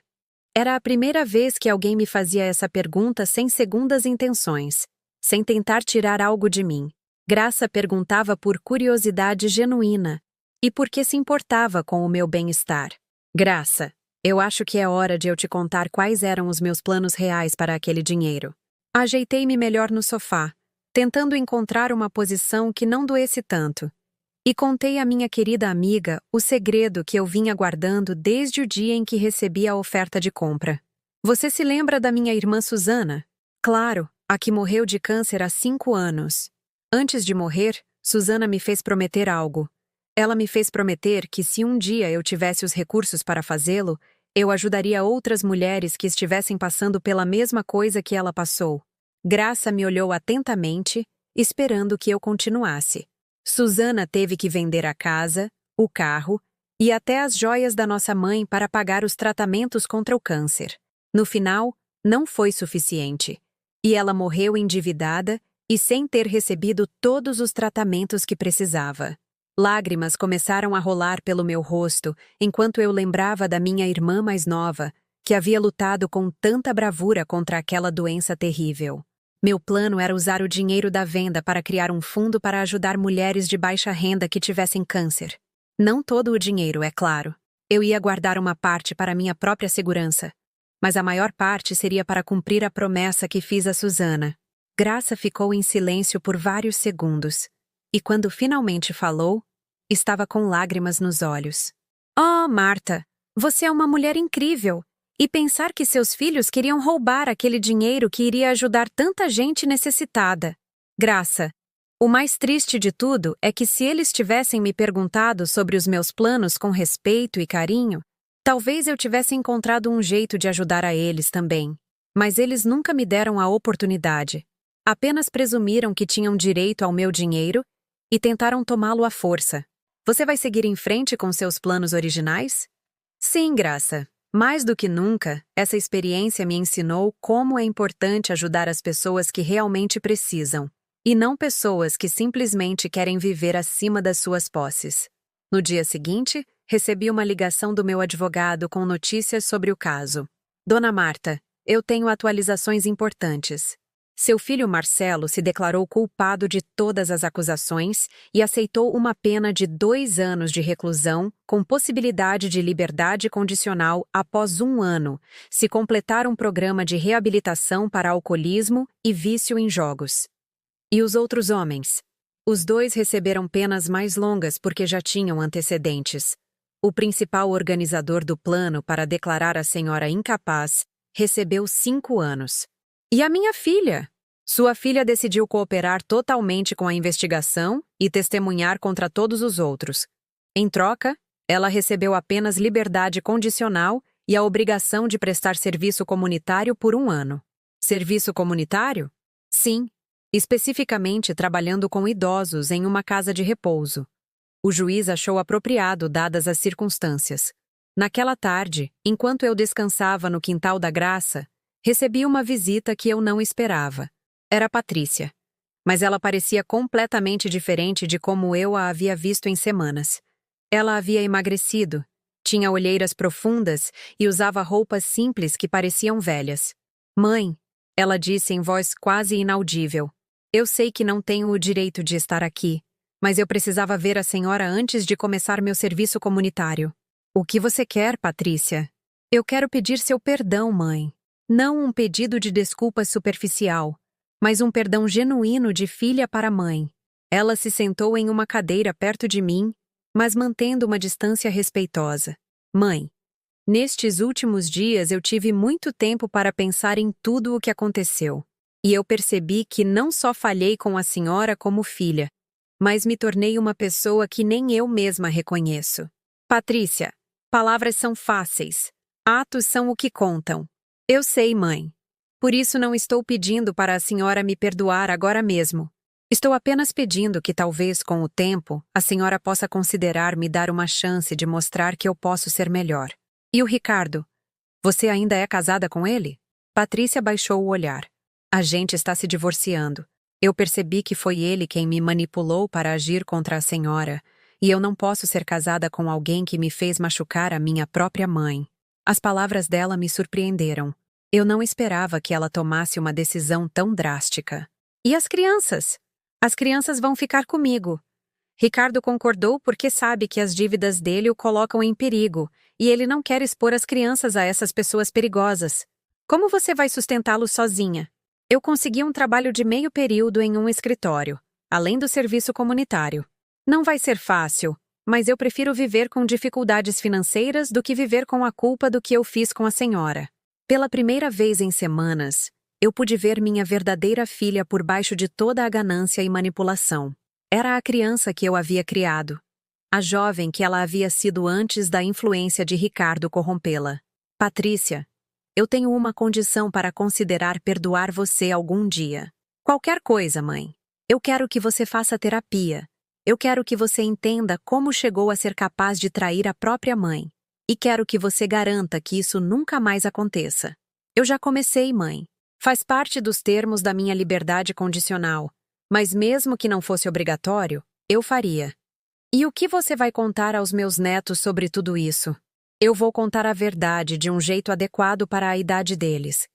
Era a primeira vez que alguém me fazia essa pergunta sem segundas intenções, sem tentar tirar algo de mim. Graça perguntava por curiosidade genuína e porque se importava com o meu bem-estar. Graça, eu acho que é hora de eu te contar quais eram os meus planos reais para aquele dinheiro. Ajeitei-me melhor no sofá, tentando encontrar uma posição que não doesse tanto, e contei à minha querida amiga o segredo que eu vinha guardando desde o dia em que recebi a oferta de compra. Você se lembra da minha irmã Susana? Claro, a que morreu de câncer há 5 anos. Antes de morrer, Susana me fez prometer algo. Ela me fez prometer que se um dia eu tivesse os recursos para fazê-lo, eu ajudaria outras mulheres que estivessem passando pela mesma coisa que ela passou. Graça me olhou atentamente, esperando que eu continuasse. Susana teve que vender a casa, o carro e até as joias da nossa mãe para pagar os tratamentos contra o câncer. No final, não foi suficiente. E ela morreu endividada e sem ter recebido todos os tratamentos que precisava. Lágrimas começaram a rolar pelo meu rosto enquanto eu lembrava da minha irmã mais nova, que havia lutado com tanta bravura contra aquela doença terrível. Meu plano era usar o dinheiro da venda para criar um fundo para ajudar mulheres de baixa renda que tivessem câncer. Não todo o dinheiro, é claro. Eu ia guardar uma parte para minha própria segurança, mas a maior parte seria para cumprir a promessa que fiz a Susana. Graça ficou em silêncio por vários segundos, e quando finalmente falou, estava com lágrimas nos olhos. Oh, Marta, você é uma mulher incrível! E pensar que seus filhos queriam roubar aquele dinheiro que iria ajudar tanta gente necessitada. Graça, o mais triste de tudo é que se eles tivessem me perguntado sobre os meus planos com respeito e carinho, talvez eu tivesse encontrado um jeito de ajudar a eles também. Mas eles nunca me deram a oportunidade. Apenas presumiram que tinham direito ao meu dinheiro e tentaram tomá-lo à força. Você vai seguir em frente com seus planos originais? Sim, Graça. Mais do que nunca, essa experiência me ensinou como é importante ajudar as pessoas que realmente precisam, e não pessoas que simplesmente querem viver acima das suas posses. No dia seguinte, recebi uma ligação do meu advogado com notícias sobre o caso. Dona Marta, eu tenho atualizações importantes. Seu filho Marcelo se declarou culpado de todas as acusações e aceitou uma pena de 2 anos de reclusão, com possibilidade de liberdade condicional após 1 ano, se completar um programa de reabilitação para alcoolismo e vício em jogos. E os outros homens? Os 2 receberam penas mais longas porque já tinham antecedentes. O principal organizador do plano para declarar a senhora incapaz recebeu 5 anos. E a minha filha? Sua filha decidiu cooperar totalmente com a investigação e testemunhar contra todos os outros. Em troca, ela recebeu apenas liberdade condicional e a obrigação de prestar serviço comunitário por 1 ano. Serviço comunitário? Sim, especificamente trabalhando com idosos em uma casa de repouso. O juiz achou apropriado dadas as circunstâncias. Naquela tarde, enquanto eu descansava no quintal da Graça, recebi uma visita que eu não esperava. Era Patrícia. Mas ela parecia completamente diferente de como eu a havia visto em semanas. Ela havia emagrecido, tinha olheiras profundas e usava roupas simples que pareciam velhas. Mãe, ela disse em voz quase inaudível, eu sei que não tenho o direito de estar aqui, mas eu precisava ver a senhora antes de começar meu serviço comunitário. O que você quer, Patrícia? Eu quero pedir seu perdão, mãe. Não um pedido de desculpas superficial, mas um perdão genuíno de filha para mãe. Ela se sentou em uma cadeira perto de mim, mas mantendo uma distância respeitosa. Mãe, nestes últimos dias eu tive muito tempo para pensar em tudo o que aconteceu. E eu percebi que não só falhei com a senhora como filha, mas me tornei uma pessoa que nem eu mesma reconheço. Patrícia, palavras são fáceis. Atos são o que contam. Eu sei, mãe. Por isso não estou pedindo para a senhora me perdoar agora mesmo. Estou apenas pedindo que talvez com o tempo a senhora possa considerar me dar uma chance de mostrar que eu posso ser melhor. E o Ricardo? Você ainda é casada com ele? Patrícia baixou o olhar. A gente está se divorciando. Eu percebi que foi ele quem me manipulou para agir contra a senhora, e eu não posso ser casada com alguém que me fez machucar a minha própria mãe. As palavras dela me surpreenderam. Eu não esperava que ela tomasse uma decisão tão drástica. E as crianças? As crianças vão ficar comigo. Ricardo concordou porque sabe que as dívidas dele o colocam em perigo, e ele não quer expor as crianças a essas pessoas perigosas. Como você vai sustentá-los sozinha? Eu consegui um trabalho de meio período em um escritório, além do serviço comunitário. Não vai ser fácil, mas eu prefiro viver com dificuldades financeiras do que viver com a culpa do que eu fiz com a senhora. Pela primeira vez em semanas, eu pude ver minha verdadeira filha por baixo de toda a ganância e manipulação. Era a criança que eu havia criado, a jovem que ela havia sido antes da influência de Ricardo corrompê-la. Patrícia, eu tenho uma condição para considerar perdoar você algum dia. Qualquer coisa, mãe. Eu quero que você faça terapia. Eu quero que você entenda como chegou a ser capaz de trair a própria mãe. E quero que você garanta que isso nunca mais aconteça. Eu já comecei, mãe. Faz parte dos termos da minha liberdade condicional. Mas mesmo que não fosse obrigatório, eu faria. E o que você vai contar aos meus netos sobre tudo isso? Eu vou contar a verdade de um jeito adequado para a idade deles.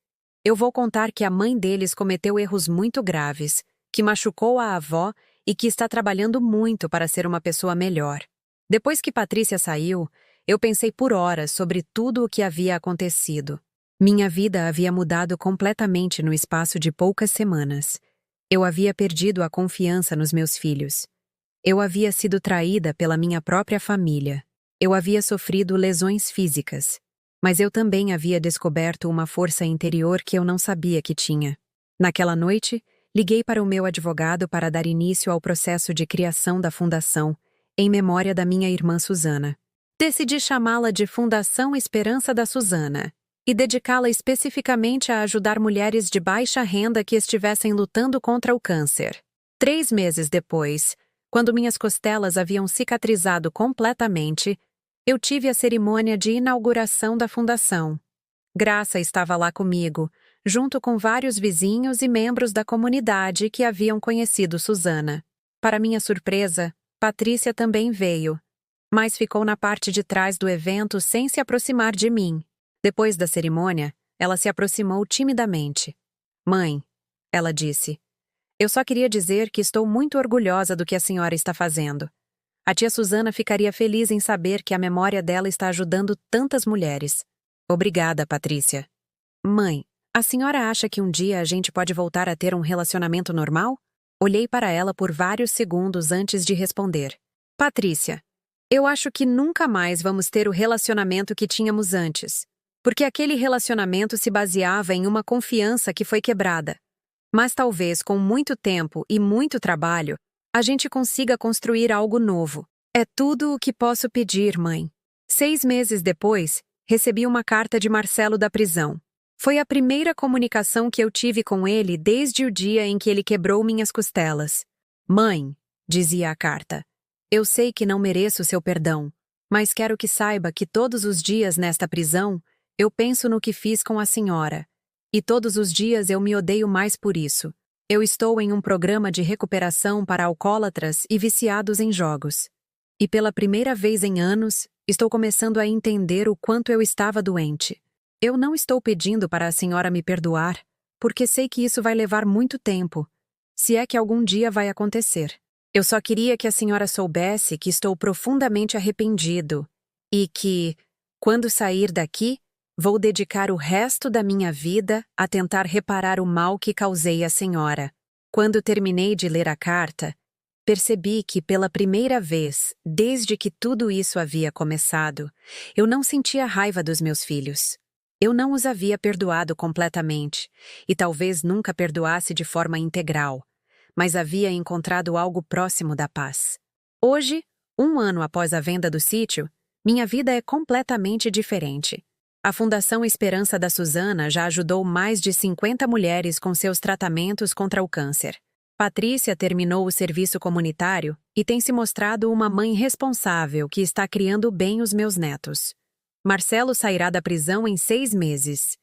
Eu vou contar que a mãe deles cometeu erros muito graves, que machucou a avó e que está trabalhando muito para ser uma pessoa melhor. Depois que Patrícia saiu, eu pensei por horas sobre tudo o que havia acontecido. Minha vida havia mudado completamente no espaço de poucas semanas. Eu havia perdido a confiança nos meus filhos. Eu havia sido traída pela minha própria família. Eu havia sofrido lesões físicas. Mas eu também havia descoberto uma força interior que eu não sabia que tinha. Naquela noite, liguei para o meu advogado para dar início ao processo de criação da fundação, em memória da minha irmã Susana. Decidi chamá-la de Fundação Esperança da Susana e dedicá-la especificamente a ajudar mulheres de baixa renda que estivessem lutando contra o câncer. 3 meses depois, quando minhas costelas haviam cicatrizado completamente, eu tive a cerimônia de inauguração da fundação. Graça estava lá comigo, junto com vários vizinhos e membros da comunidade que haviam conhecido Susana. Para minha surpresa, Patrícia também veio, mas ficou na parte de trás do evento sem se aproximar de mim. Depois da cerimônia, ela se aproximou timidamente. "Mãe", ela disse, "eu só queria dizer que estou muito orgulhosa do que a senhora está fazendo. A tia Susana ficaria feliz em saber que a memória dela está ajudando tantas mulheres. Obrigada, Patrícia." "Mãe, a senhora acha que um dia a gente pode voltar a ter um relacionamento normal?" Olhei para ela por vários segundos antes de responder. "Patrícia, eu acho que nunca mais vamos ter o relacionamento que tínhamos antes, porque aquele relacionamento se baseava em uma confiança que foi quebrada. Mas talvez com muito tempo e muito trabalho, a gente consiga construir algo novo. É tudo o que posso pedir, mãe." 6 meses depois, recebi uma carta de Marcelo da prisão. Foi a primeira comunicação que eu tive com ele desde o dia em que ele quebrou minhas costelas. "Mãe", dizia a carta, "eu sei que não mereço seu perdão, mas quero que saiba que todos os dias nesta prisão, eu penso no que fiz com a senhora. E todos os dias eu me odeio mais por isso. Eu estou em um programa de recuperação para alcoólatras e viciados em jogos. E pela primeira vez em anos, estou começando a entender o quanto eu estava doente. Eu não estou pedindo para a senhora me perdoar, porque sei que isso vai levar muito tempo, se é que algum dia vai acontecer. Eu só queria que a senhora soubesse que estou profundamente arrependido e que, quando sair daqui, vou dedicar o resto da minha vida a tentar reparar o mal que causei à senhora." Quando terminei de ler a carta, percebi que pela primeira vez, desde que tudo isso havia começado, eu não sentia raiva dos meus filhos. Eu não os havia perdoado completamente, e talvez nunca perdoasse de forma integral, mas havia encontrado algo próximo da paz. Hoje, 1 ano após a venda do sítio, minha vida é completamente diferente. A Fundação Esperança da Susana já ajudou mais de 50 mulheres com seus tratamentos contra o câncer. Patrícia terminou o serviço comunitário e tem se mostrado uma mãe responsável que está criando bem os meus netos. Marcelo sairá da prisão em 6 meses.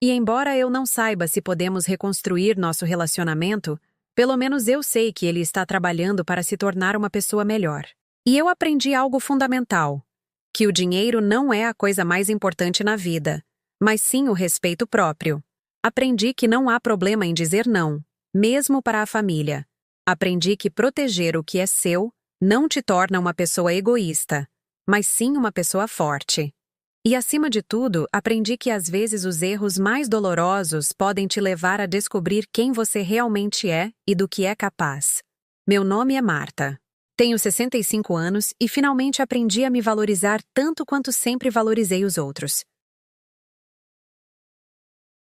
E embora eu não saiba se podemos reconstruir nosso relacionamento, pelo menos eu sei que ele está trabalhando para se tornar uma pessoa melhor. E eu aprendi algo fundamental: que o dinheiro não é a coisa mais importante na vida, mas sim o respeito próprio. Aprendi que não há problema em dizer não, mesmo para a família. Aprendi que proteger o que é seu não te torna uma pessoa egoísta, mas sim uma pessoa forte. E, acima de tudo, aprendi que às vezes os erros mais dolorosos podem te levar a descobrir quem você realmente é e do que é capaz. Meu nome é Marta. Tenho 65 anos e finalmente aprendi a me valorizar tanto quanto sempre valorizei os outros.